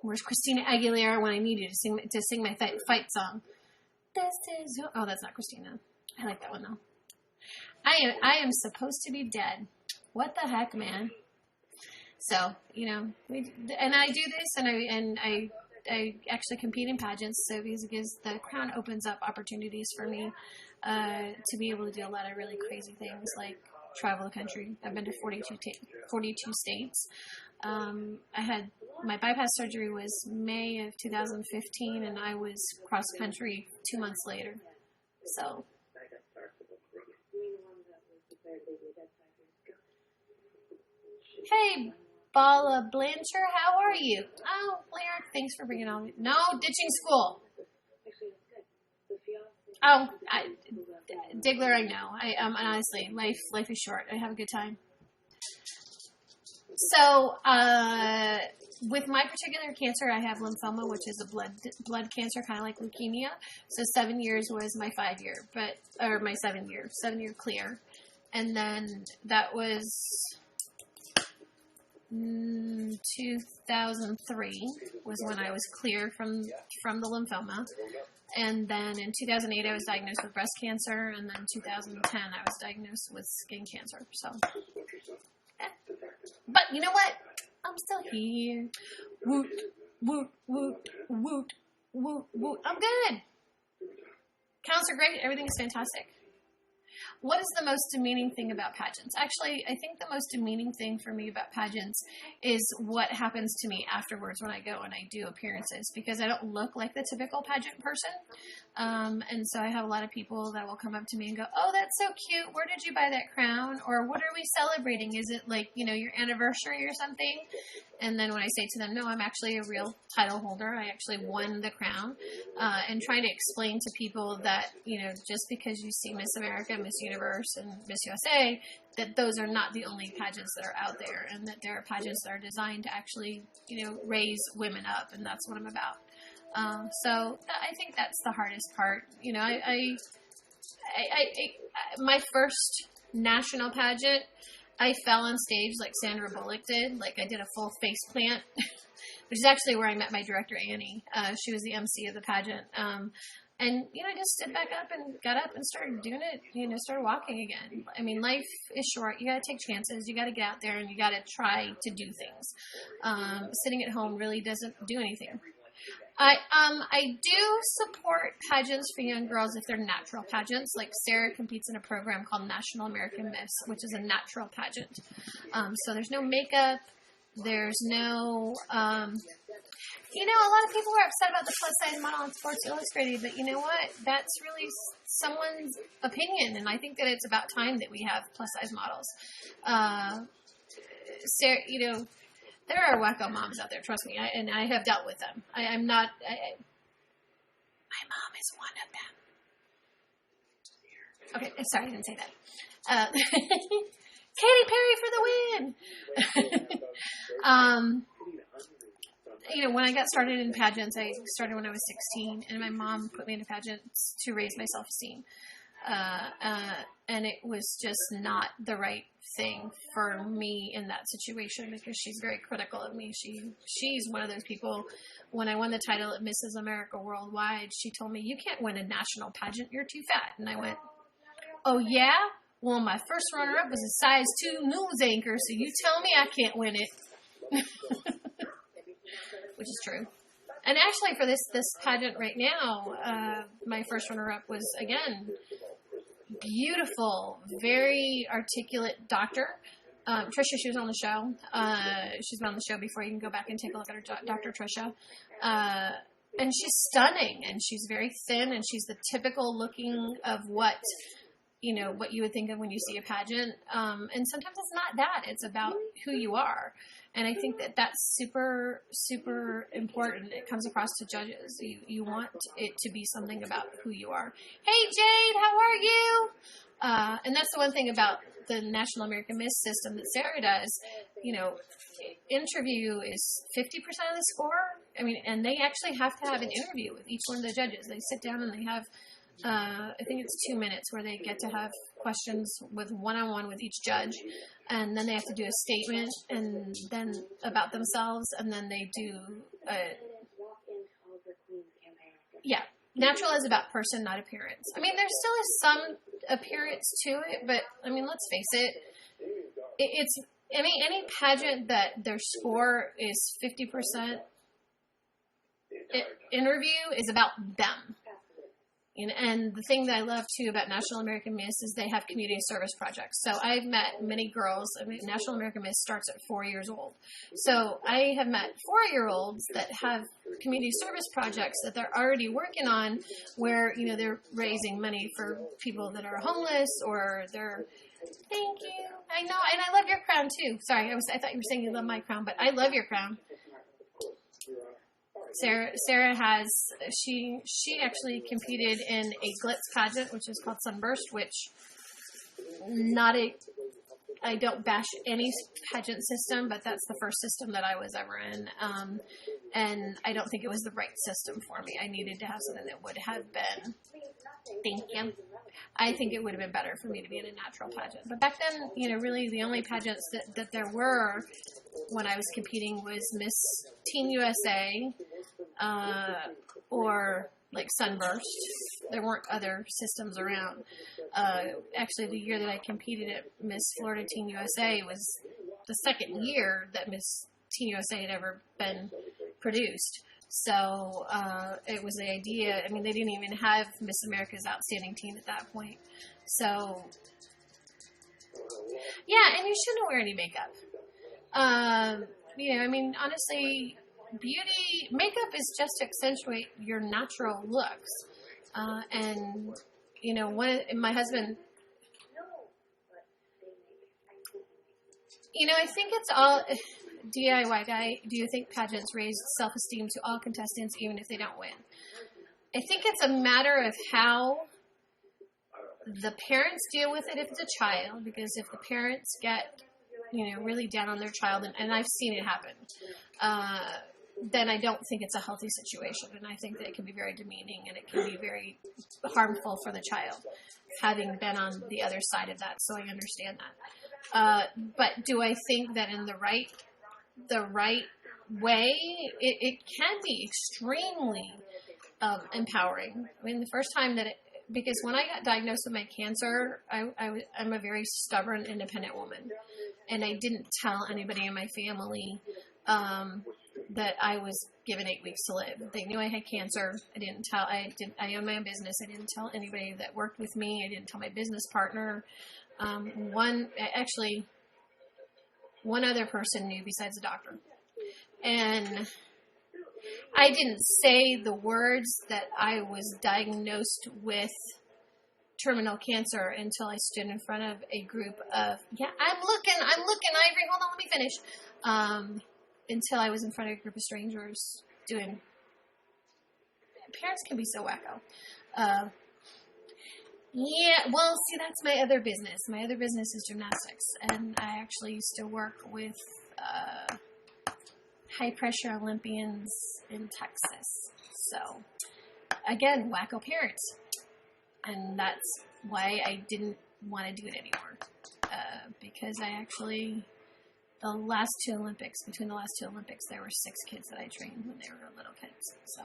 Where's Christina Aguilera when I need you to sing my fight song? This is your... Oh, that's not Christina. I like that one though. I am supposed to be dead. What the heck, man? So, and I do this, and I actually compete in pageants. So because the crown opens up opportunities for me to be able to do a lot of really crazy things, like travel the country. I've been to 42 states. I had my bypass surgery was May of 2015, and I was cross country 2 months later. So. Hey, Bala Blancher, how are you? Oh, Blair, thanks for bringing on. No, ditching school. Oh, Diggler, I know. Honestly, life is short. I have a good time. So, with my particular cancer, I have lymphoma, which is a blood cancer, kind of like leukemia. So 7 years was my 7-year clear. And then that was 2003 was when I was clear from the lymphoma. And then in 2008, I was diagnosed with breast cancer. And then 2010, I was diagnosed with skin cancer. So, But you know what? I'm still here. Woot, woot, woot, woot, woot, woot. I'm good. Counts are great. Everything is fantastic. What is the most demeaning thing about pageants? Actually, I think the most demeaning thing for me about pageants is what happens to me afterwards when I go and I do appearances, because I don't look like the typical pageant person. And so I have a lot of people that will come up to me and go, oh, that's so cute. Where did you buy that crown? Or what are we celebrating? Is it like, your anniversary or something? And then when I say to them, no, I'm actually a real title holder. I actually won the crown. And trying to explain to people that, just because you see Miss America, Miss Universe, and Miss USA, that those are not the only pageants that are out there, and that there are pageants that are designed to actually, raise women up, and that's what I'm about. So I think that's the hardest part. My first national pageant, I fell on stage like Sandra Bullock did. Like I did a full face plant, which is actually where I met my director, Annie. She was the MC of the pageant. And, I just stood back up and got up and started doing it, started walking again. I mean, life is short. You got to take chances. You got to get out there and you got to try to do things. Sitting at home really doesn't do anything. I do support pageants for young girls if they're natural pageants. Like Sarah competes in a program called National American Miss, which is a natural pageant. So there's no makeup. There's no, a lot of people were upset about the plus size model on Sports Illustrated, but you know what? That's really someone's opinion, and I think that it's about time that we have plus size models. Sarah, there are wacko moms out there, trust me, and I have dealt with them. I'm not, my mom is one of them. Okay, sorry, I didn't say that. Katy Perry for the win! When I got started in pageants, I started when I was 16, and my mom put me into pageants to raise my self-esteem. And it was just not the right thing for me in that situation because she's very critical of me. She's one of those people, when I won the title at Mrs. America Worldwide, she told me, "You can't win a national pageant, you're too fat." And I went, "Oh yeah? Well, my first runner-up was a size 2 news anchor, so you tell me I can't win it." Which is true. And actually for this pageant right now, my first runner-up was, again, beautiful, very articulate doctor. Trisha, she was on the show. She's been on the show before. You can go back and take a look at her, Dr. Trisha. And she's stunning, and she's very thin, and she's the typical looking of what you would think of when you see a pageant. And sometimes it's not that. It's about who you are. And I think that that's super, super important. It comes across to judges. You want it to be something about who you are. Hey, Jade, how are you? And that's the one thing about the National American Miss system that Sarah does. Interview is 50% of the score. I mean, and they actually have to have an interview with each one of the judges. They sit down and they have, I think it's 2 minutes where they get to have questions with one-on-one with each judge. And then they have to do a statement and then about themselves. And then they do, natural is about person, not appearance. I mean, there still is some appearance to it, but I mean, let's face it. Any pageant that their score is 50% interview is about them. And the thing that I love, too, about National American Miss is they have community service projects. So I've met many girls. I mean, National American Miss starts at 4 years old. So I have met 4-year-olds that have community service projects that they're already working on where, they're raising money for people that are homeless or they're... Thank you. I know. And I love your crown, too. Sorry, I thought you were saying you love my crown, but I love your crown. Sarah has, she actually competed in a glitz pageant, which is called Sunburst, which I don't bash any pageant system, but that's the first system that I was ever in. And I don't think it was the right system for me. I needed to have something that would have been, thank you. I think it would have been better for me to be in a natural pageant. But back then, really the only pageants that there were when I was competing was Miss Teen USA, or like Sunburst. There weren't other systems around. Actually, the year that I competed at Miss Florida Teen USA was the second year that Miss Teen USA had ever been produced. So it was the idea. I mean, they didn't even have Miss America's Outstanding Teen at that point. So, yeah, and you shouldn't wear any makeup. Honestly, makeup is just to accentuate your natural looks. My husband, I think it's all, DIY guy, do you think pageants raise self-esteem to all contestants even if they don't win? I think it's a matter of how the parents deal with it if it's a child, because if the parents get, really down on their child, and I've seen it happen, then I don't think it's a healthy situation. And I think that it can be very demeaning and it can be very harmful for the child, having been on the other side of that. So I understand that. But do I think that in the right way, it can be extremely empowering. I mean, the first time because when I got diagnosed with my cancer, I'm a very stubborn, independent woman. And I didn't tell anybody in my family that I was given 8 weeks to live. They knew I had cancer. I owned my own business. I didn't tell anybody that worked with me. I didn't tell my business partner. One other person knew besides the doctor. And I didn't say the words that I was diagnosed with terminal cancer until I stood in front of a group of, I'm looking, Ivory, hold on, let me finish. Until I was in front of a group of strangers doing, parents can be so wacko. See, that's my other business. My other business is gymnastics, and I actually used to work with high-pressure Olympians in Texas. So, again, wacko parents. And that's why I didn't want to do it anymore. Because I actually, between the last two Olympics, there were 6 kids that I trained when they were little kids. So,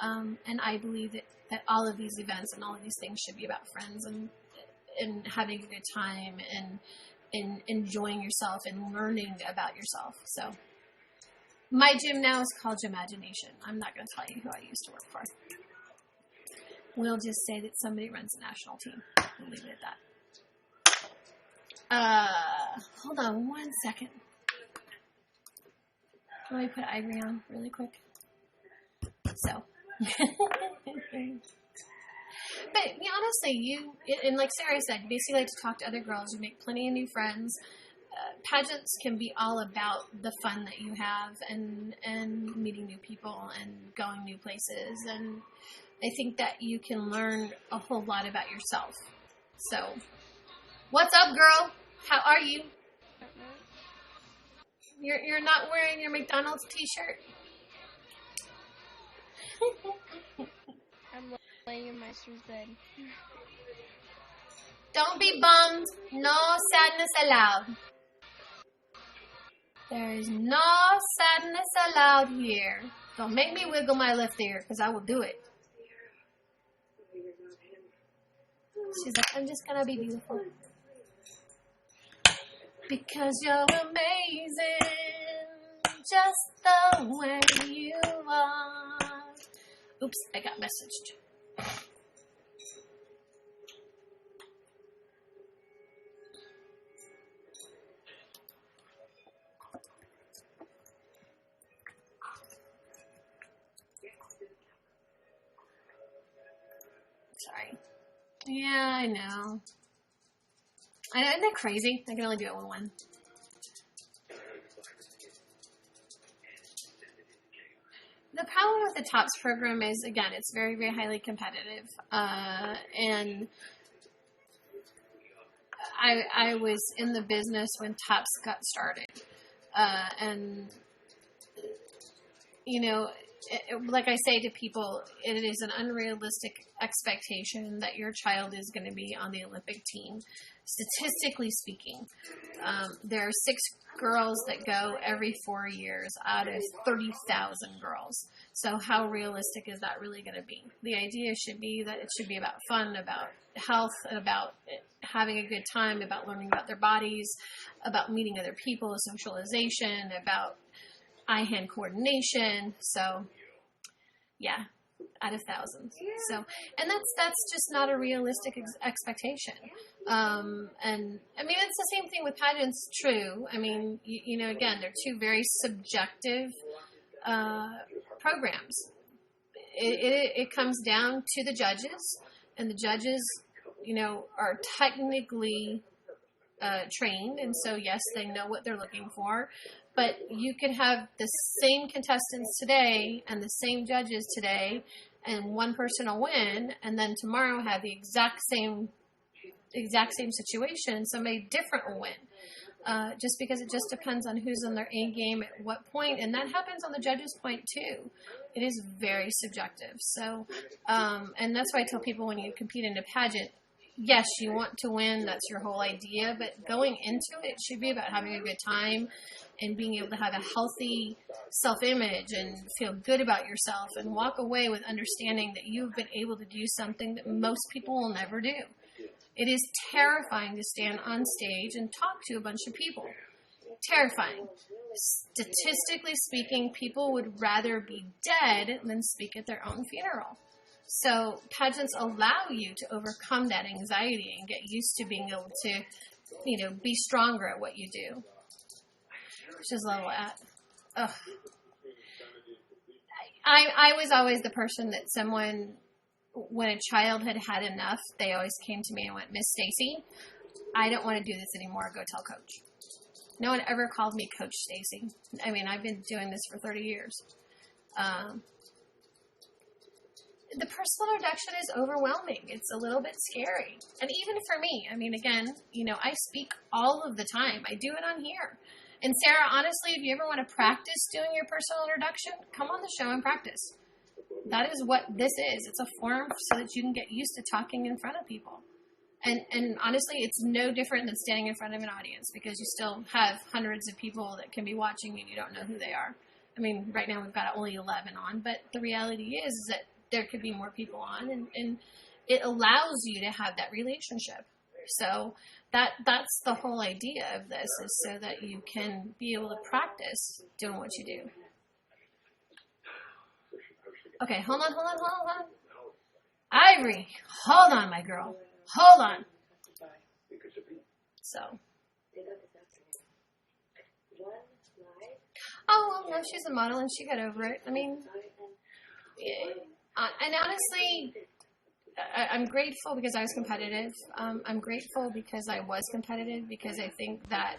and I believe that all of these events and all of these things should be about friends and having a good time and enjoying yourself and learning about yourself. So, my gym now is called Gymagination. I'm not going to tell you who I used to work for. We'll just say that somebody runs the national team. We'll leave it at that. Hold on one second. Let me put Ivory on really quick. So. But honestly, and like Sarah said, you basically like to talk to other girls. You make plenty of new friends. Pageants can be all about the fun that you have and meeting new people and going new places. And I think that you can learn a whole lot about yourself. So, what's up, girl? How are you? You're not wearing your McDonald's t-shirt? I'm laying in my sister's bed. Don't be bummed. No sadness allowed. There is no sadness allowed here. Don't make me wiggle my left ear, because I will do it. She's like, I'm just gonna be beautiful. Because you're amazing, just the way you are. Oops, I got messaged. Sorry. Yeah, I know. Isn't that crazy? I can only do it with one. The problem with the TOPS program is, again, it's very, very highly competitive. And I was in the business when TOPS got started. And, like I say to people, it is an unrealistic expectation that your child is going to be on the Olympic team. Statistically speaking, there are 6 girls that go every 4 years out of 30,000 girls. So how realistic is that really going to be? The idea should be that it should be about fun, about health, about having a good time, about learning about their bodies, about meeting other people, socialization, about eye-hand coordination. So, yeah, out of thousands. So, and that's just not a realistic expectation. And I mean, it's the same thing with pageants. True. I mean, again, they're 2 very subjective programs. It comes down to the judges, and the judges, are technically trained, and so yes, they know what they're looking for. But you could have the same contestants today and the same judges today, and one person will win, and then tomorrow have the exact same situation, and somebody different will win. Just because it just depends on who's on their A game at what point, and that happens on the judges' point too. It is very subjective. So, and that's why I tell people when you compete in a pageant, yes, you want to win. That's your whole idea. But going into it should be about having a good time and being able to have a healthy self-image and feel good about yourself and walk away with understanding that you've been able to do something that most people will never do. It is terrifying to stand on stage and talk to a bunch of people. Terrifying. Statistically speaking, people would rather be dead than speak at their own funeral. So pageants allow you to overcome that anxiety and get used to being able to, be stronger at what you do. Which is level at. Ugh. I was always the person that someone, when a child had had enough, they always came to me and went, Miss Stacy, I don't want to do this anymore. Go tell Coach. No one ever called me Coach Stacy. I mean, I've been doing this for 30 years. The personal introduction is overwhelming. It's a little bit scary. And even for me, I mean, again, I speak all of the time. I do it on here. And Sarah, honestly, if you ever want to practice doing your personal introduction, come on the show and practice. That is what this is. It's a forum so that you can get used to talking in front of people. And honestly, it's no different than standing in front of an audience because you still have hundreds of people that can be watching and you don't know who they are. I mean, right now we've got only 11 on, but the reality is that there could be more people on, and it allows you to have that relationship. So that's the whole idea of this, is so that you can be able to practice doing what you do. Okay, hold on. Ivory, hold on, my girl. Hold on. So. Oh, well, no, she's a model and she got over it. I mean, yeah. And honestly, I'm grateful because I was competitive. I'm grateful because I was competitive because I think that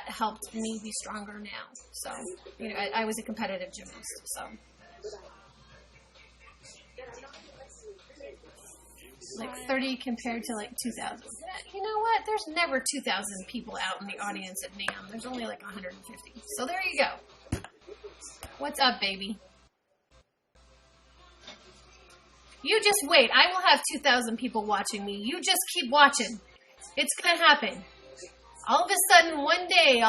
helped me be stronger now. So, I was a competitive gymnast, so. Like 30 compared to like 2,000. You know what? There's never 2,000 people out in the audience at NAMM. There's only like 150. So there you go. What's up, baby? You just wait. I will have 2,000 people watching me. You just keep watching. It's going to happen. All of a sudden, one day,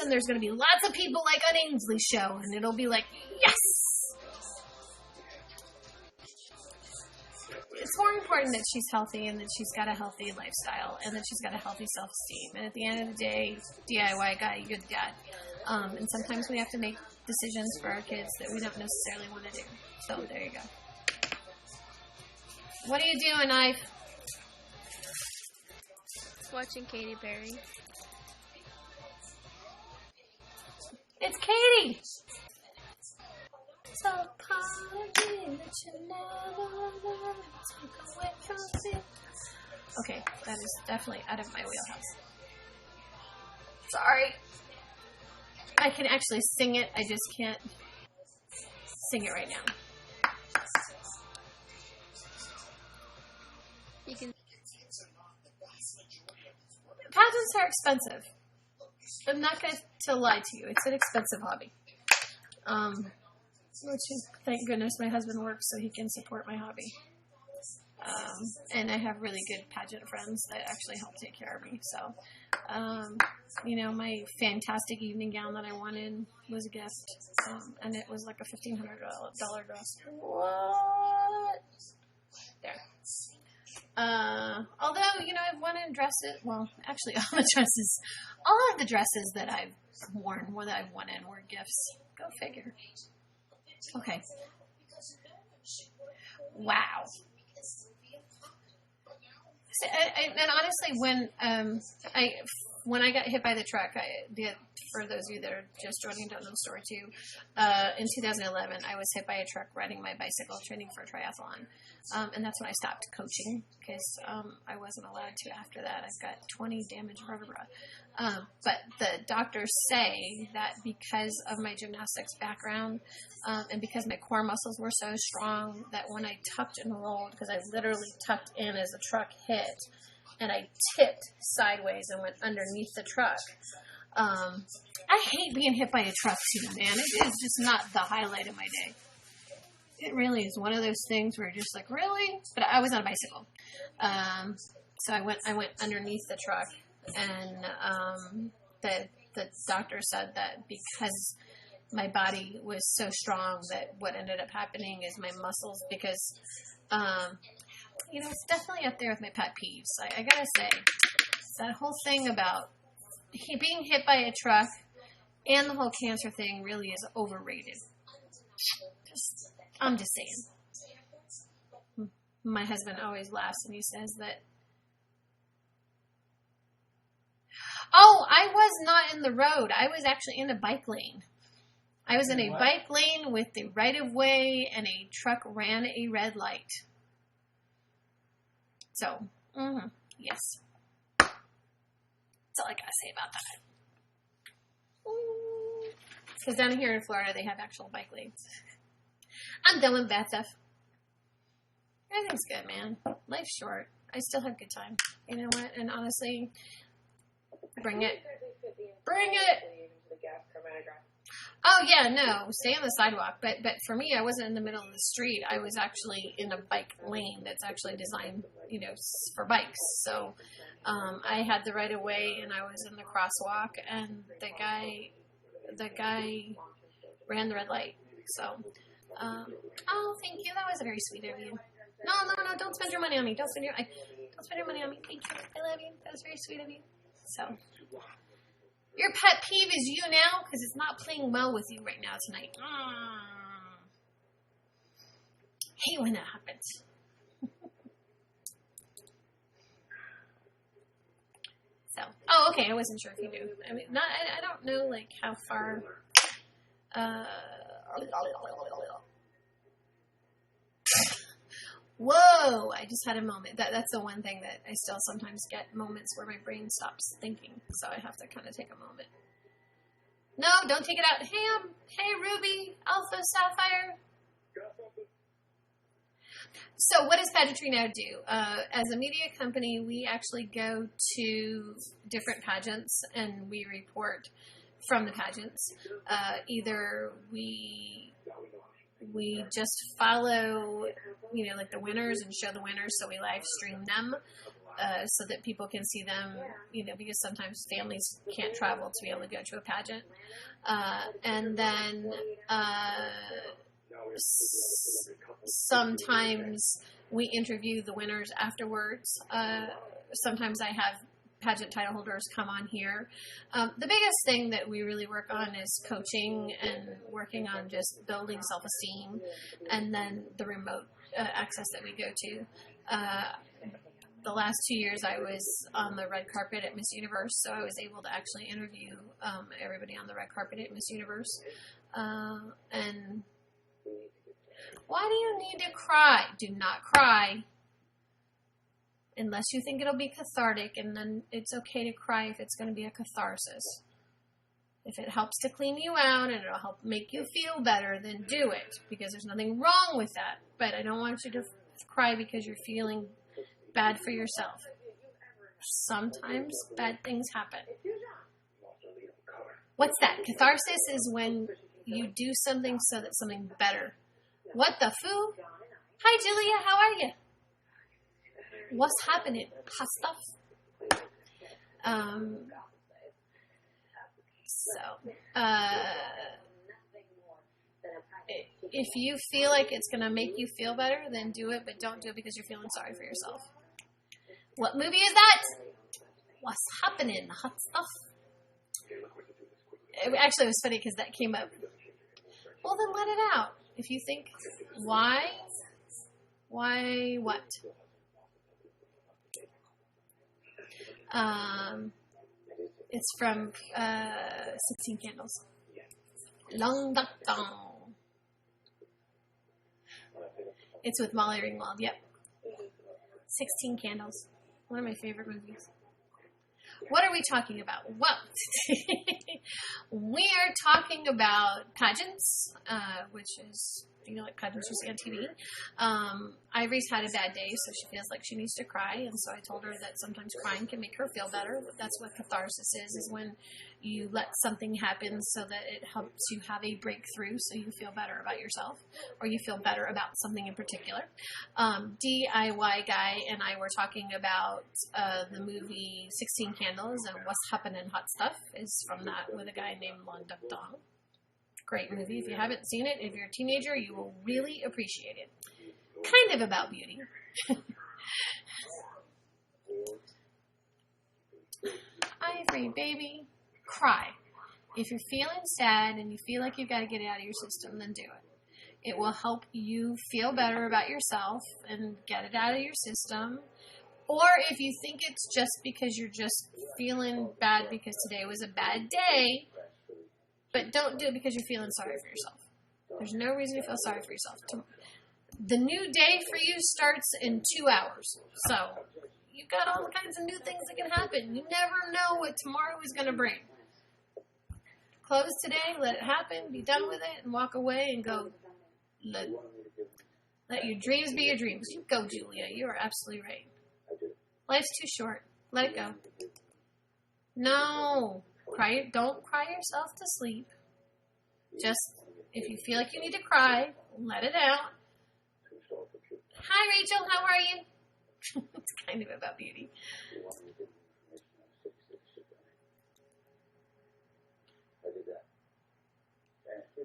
there's going to be lots of people like on Ainsley's show. And it'll be like, yes! It's more important that she's healthy and that she's got a healthy lifestyle and that she's got a healthy self-esteem. And at the end of the day, DIY guy, you're the dad. And sometimes we have to make decisions for our kids that we don't necessarily want to do. So there you go. What are you doing, Ive? Watching Katy Perry. It's Katie! So apology that you never take away from me. Okay, that is definitely out of my wheelhouse. Sorry. I can actually sing it, I just can't sing it right now. You can. Pageants are expensive. I'm not going to lie to you. It's an expensive hobby. Which is, thank goodness my husband works so he can support my hobby. And I have really good pageant friends that actually help take care of me. So, my fantastic evening gown that I wanted was a gift. And it was like a $1,500 dress. What? There. Although, I've wanted dresses. Well, actually, all of the dresses that I've worn, that I've wanted, were gifts. Go figure. Okay. Wow. So, and honestly, when I got hit by the truck, for those of you that are just joining and don't know the story too, in 2011, I was hit by a truck riding my bicycle, training for a triathlon. And that's when I stopped coaching because I wasn't allowed to after that. I've got 20 damaged vertebrae. But the doctors say that because of my gymnastics background and because my core muscles were so strong that when I tucked and rolled, because I literally tucked in as the truck hit, and I tipped sideways and went underneath the truck. I hate being hit by a truck too, man. It is just not the highlight of my day. It really is one of those things where you're just like, really? But I was on a bicycle. So I went underneath the truck, and the doctor said that because my body was so strong, that what ended up happening is my muscles, because it's definitely up there with my pet peeves. I gotta say, that whole thing about being hit by a truck and the whole cancer thing really is overrated. I'm just saying. My husband always laughs and he says that, oh, I was not in the road. I was actually in a bike lane. I was in a bike lane with the right of way, and a truck ran a red light. So, yes. That's all I gotta say about that. Because down here in Florida, they have actual bike lanes. I'm done with bad stuff. Everything's good, man. Life's short. I still have good time. You know what? And honestly, bring it. Bring it! Oh, yeah, no. Stay on the sidewalk. But for me, I wasn't in the middle of the street. I was actually in a bike lane that's actually designed, for bikes. So I had the right of way, and I was in the crosswalk, and the guy ran the red light. So, oh, thank you. That was very sweet of you. No, don't spend your money on me. Don't spend your money on me. Thank you. I love you. That was very sweet of you. So, your pet peeve is YouNow, because it's not playing well with you right now tonight. Hate when that happens. So, oh, okay. I wasn't sure if you knew. I mean, I don't know, like, how far. Whoa! I just had a moment. That's the one thing that I still sometimes get moments where my brain stops thinking. So I have to kind of take a moment. No, don't take it out. Hey, Ruby, Alpha, Sapphire. So what does Pageantry Now do? As a media company, we actually go to different pageants and we report from the pageants. Either we just follow, like the winners and show the winners, so we live stream them so that people can see them, because sometimes families can't travel to be able to go to a pageant. And then sometimes we interview the winners afterwards. Sometimes I have pageant title holders come on here. The biggest thing that we really work on is coaching and working on just building self-esteem, and then the remote access that we go to. The last 2 years I was on the red carpet at Miss Universe, so I was able to actually interview everybody on the red carpet at Miss Universe. And why do you need to cry? Do not cry. Unless you think it'll be cathartic, and then it's okay to cry if it's going to be a catharsis. If it helps to clean you out and it'll help make you feel better, then do it, because there's nothing wrong with that. But I don't want you to cry because you're feeling bad for yourself. Sometimes bad things happen. What's that? Catharsis is when you do something so that something better. What the foo? Hi, Julia. How are you? What's happening? Hot stuff. If you feel like it's going to make you feel better, then do it, but don't do it because you're feeling sorry for yourself. What movie is that? What's happening? Hot stuff. Actually, it was funny because that came up. Well, then let it out. If you think, why what? It's from 16 Candles. Long Duck Dong. It's with Molly Ringwald. Yep. 16 Candles. One of my favorite movies. What are we talking about? Well, we are talking about pageants, which is like patterns you see on TV. Ivory's had a bad day, so she feels like she needs to cry, and so I told her that sometimes crying can make her feel better. That's what catharsis is when you let something happen so that it helps you have a breakthrough, so you feel better about yourself, or you feel better about something in particular. DIY Guy and I were talking about the movie 16 Candles, and What's Happening Hot Stuff is from that, with a guy named Long Duck Dong. Great movie. If you haven't seen it, if you're a teenager, you will really appreciate it. Kind of about beauty. Ivory, baby, cry. If you're feeling sad and you feel like you've got to get it out of your system, then do it. It will help you feel better about yourself and get it out of your system. Or if you think it's just because you're just feeling bad because today was a bad day, but don't do it because you're feeling sorry for yourself. There's no reason to feel sorry for yourself. The new day for you starts in 2 hours. So you've got all kinds of new things that can happen. You never know what tomorrow is going to bring. Close today, let it happen, be done with it, and walk away and go, let your dreams be your dreams. You go, Julia. You are absolutely right. Life's too short. Let it go. No. Don't cry yourself to sleep. Just, if you feel like you need to cry, let it out. Hi, Rachel. How are you? It's kind of about beauty.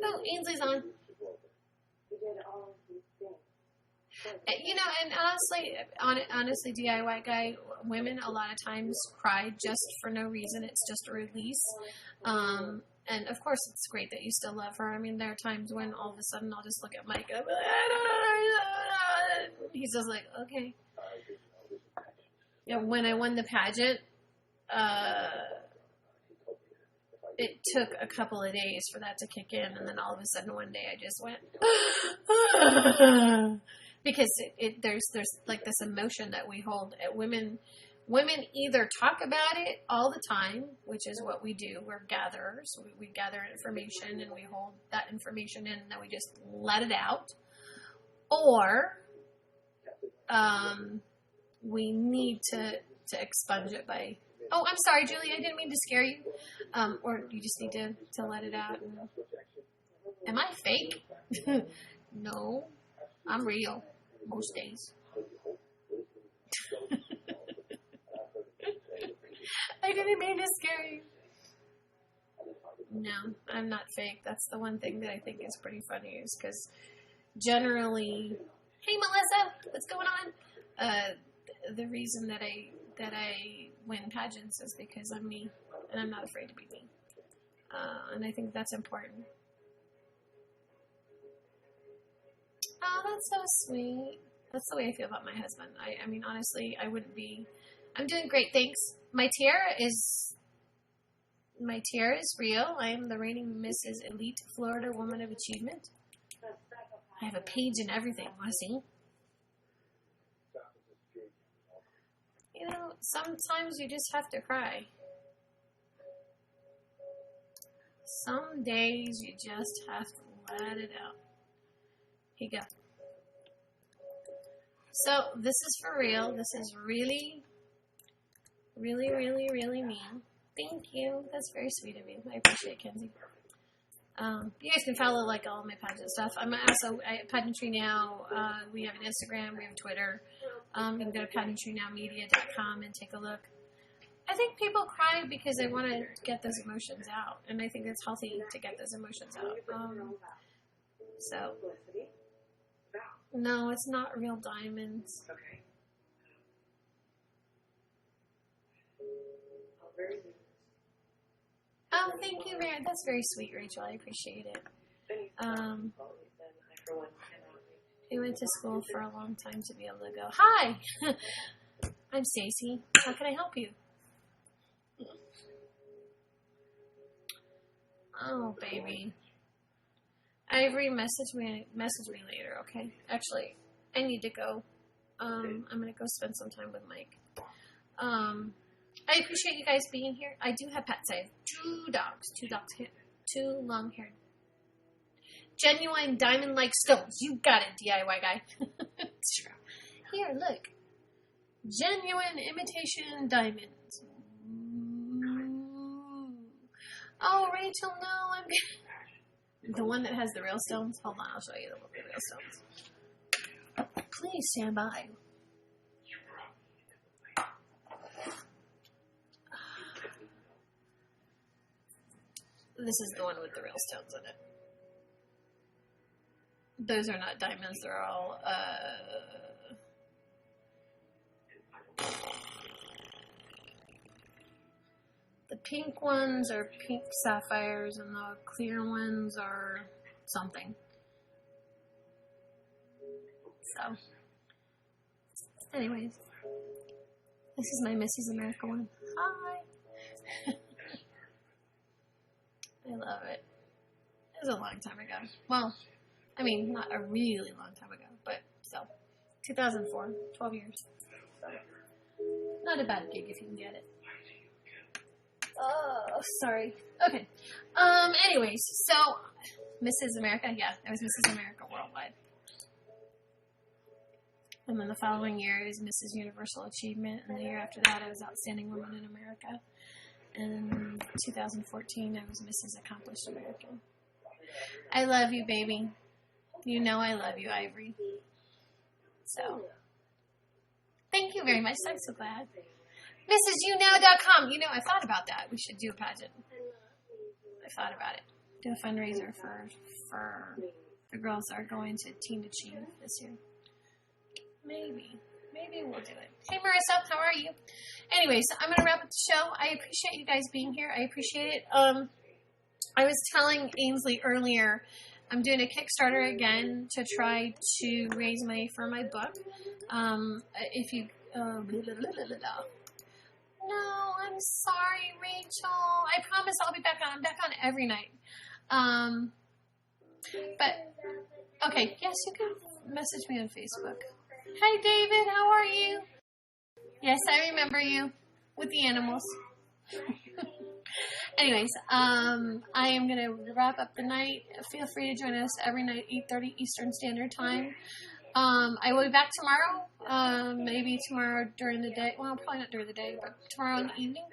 Oh, Ainsley's on. And honestly, DIY Guy, women a lot of times cry just for no reason. It's just a release. And of course, it's great that you still love her. I mean, there are times when all of a sudden I'll just look at Mike and I'll be like, he's just like, okay. When I won the pageant, it took a couple of days for that to kick in, and then all of a sudden one day I just went, because there's like this emotion that we hold at women. Women either talk about it all the time, which is what we do. We're gatherers. We gather information and we hold that information in, and then we just let it out. Or we need to expunge it by, oh, I'm sorry, Julie, I didn't mean to scare you. Or you just need to let it out. Am I fake? No, I'm real most days. I didn't mean to scare you. No, I'm not fake. That's the one thing that I think is pretty funny, is because generally, hey Melissa, what's going on? The reason that I win pageants is because I'm me, and I'm not afraid to be me. And I think that's important. Oh, that's so sweet. That's the way I feel about my husband. I mean, honestly, I wouldn't be. I'm doing great, thanks. My tiara is real. I am the reigning Mrs. Elite Florida Woman of Achievement. I have a page and everything. Want to see? Sometimes you just have to cry. Some days you just have to let it out. Here you go. So, this is for real. This is really, really, really, really mean. Thank you. That's very sweet of you. I appreciate it, Kenzie. You guys can follow like all my pageant stuff. I'm also at Pageantry Now. We have an Instagram. We have Twitter. You can go to pageantrynowmedia.com and take a look. I think people cry because they want to get those emotions out, and I think it's healthy to get those emotions out. So, no, it's not real diamonds. Okay. Oh, thank you, Mary. That's very sweet, Rachel. I appreciate it. We went to school for a long time to be able to go. Hi, I'm Stacy. How can I help you? Oh, baby. Ivory, message me later, okay? Actually, I need to go. I'm gonna go spend some time with Mike. I appreciate you guys being here. I do have pets. I have two long-haired Genuine diamond-like stones. You got it, DIY guy. It's true. Here, look. Genuine imitation diamonds. Ooh. Oh, Rachel, no, I'm the one that has the real stones. Hold on, I'll show you the one with the real stones. Please stand by. This is the one with the real stones in it. Those are not diamonds. They're all, the pink ones are pink sapphires and the clear ones are something. So, anyways, this is my Mrs. America one. Hi. I love it. It was a long time ago. Well, I mean, not a really long time ago, but still. 2004, 12 years. So, not a bad gig if you can get it. Oh, sorry. Okay. Anyways, so, Mrs. America, yeah, it was Mrs. America Worldwide. And then the following year, it was Mrs. Universal Achievement, and the year after that, I was Outstanding Woman in America. And in 2014, I was Mrs. Accomplished American. I love you, baby. You know I love you, Ivory. So, thank you very much. I'm so glad. MrsYouNow.com. You know, I thought about that. We should do a pageant. I thought about it. Do a fundraiser for the girls that are going to Teen Achieve this year. Maybe we'll do it. Hey, Marissa, how are you? Anyways, I'm going to wrap up the show. I appreciate you guys being here. I appreciate it. I was telling Ainsley earlier, I'm doing a Kickstarter again to try to raise money for my book. If you... No, I'm sorry, Rachel. I promise I'll be back on. I'm back on every night. But, okay, yes, you can message me on Facebook. Hi, David. How are you? Yes, I remember you with the animals. Anyways, I am going to wrap up the night. Feel free to join us every night, 8:30 Eastern Standard Time. I will be back tomorrow. Maybe tomorrow during the day. Well, probably not during the day, but tomorrow in the evening.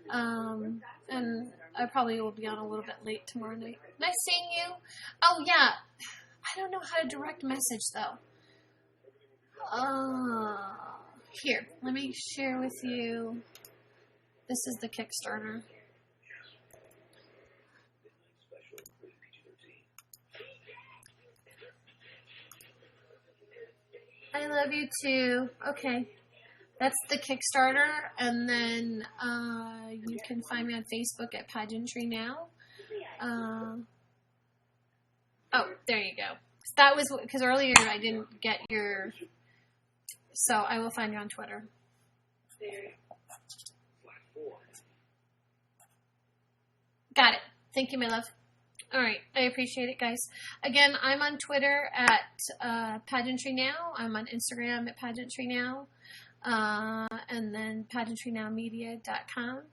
And I probably will be on a little bit late tomorrow night. Nice seeing you. Oh, yeah. I don't know how to direct message, though. Here, let me share with you. This is the Kickstarter. I love you too. Okay. That's the Kickstarter. And then you can find me on Facebook at Pageantry Now. Oh, there you go. That was because earlier I didn't get your... So I will find you on Twitter. Got it. Thank you, my love. All right. I appreciate it, guys. Again, I'm on Twitter at Pageantry Now. I'm on Instagram at Pageantry Now. And then pageantrynowmedia.com.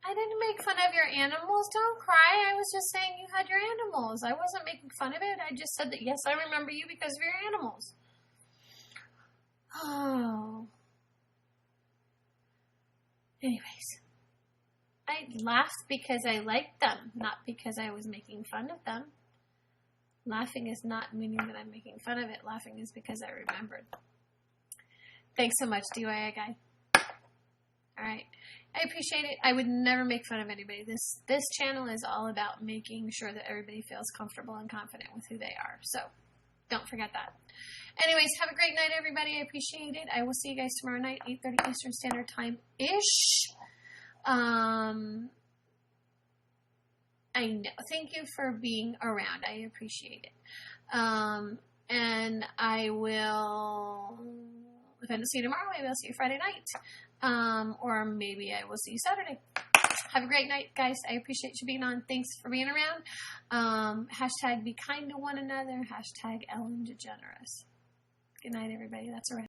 I didn't make fun of your animals. Don't cry. I was just saying you had your animals. I wasn't making fun of it. I just said that, yes, I remember you because of your animals. Oh. Anyways. I laughed because I liked them, not because I was making fun of them. Laughing is not meaning that I'm making fun of it. Laughing is because I remembered. Thanks so much, DIY guy. All right. I appreciate it. I would never make fun of anybody. This channel is all about making sure that everybody feels comfortable and confident with who they are. So don't forget that. Anyways, have a great night, everybody. I appreciate it. I will see you guys tomorrow night, 8:30 Eastern Standard Time-ish. I know. Thank you for being around. I appreciate it. And I will, if I don't see you tomorrow, maybe I'll see you Friday night. Or maybe I will see you Saturday. Have a great night, guys. I appreciate you being on. Thanks for being around. Hashtag be kind to one another. Hashtag Ellen DeGeneres. Good night, everybody. That's a wrap.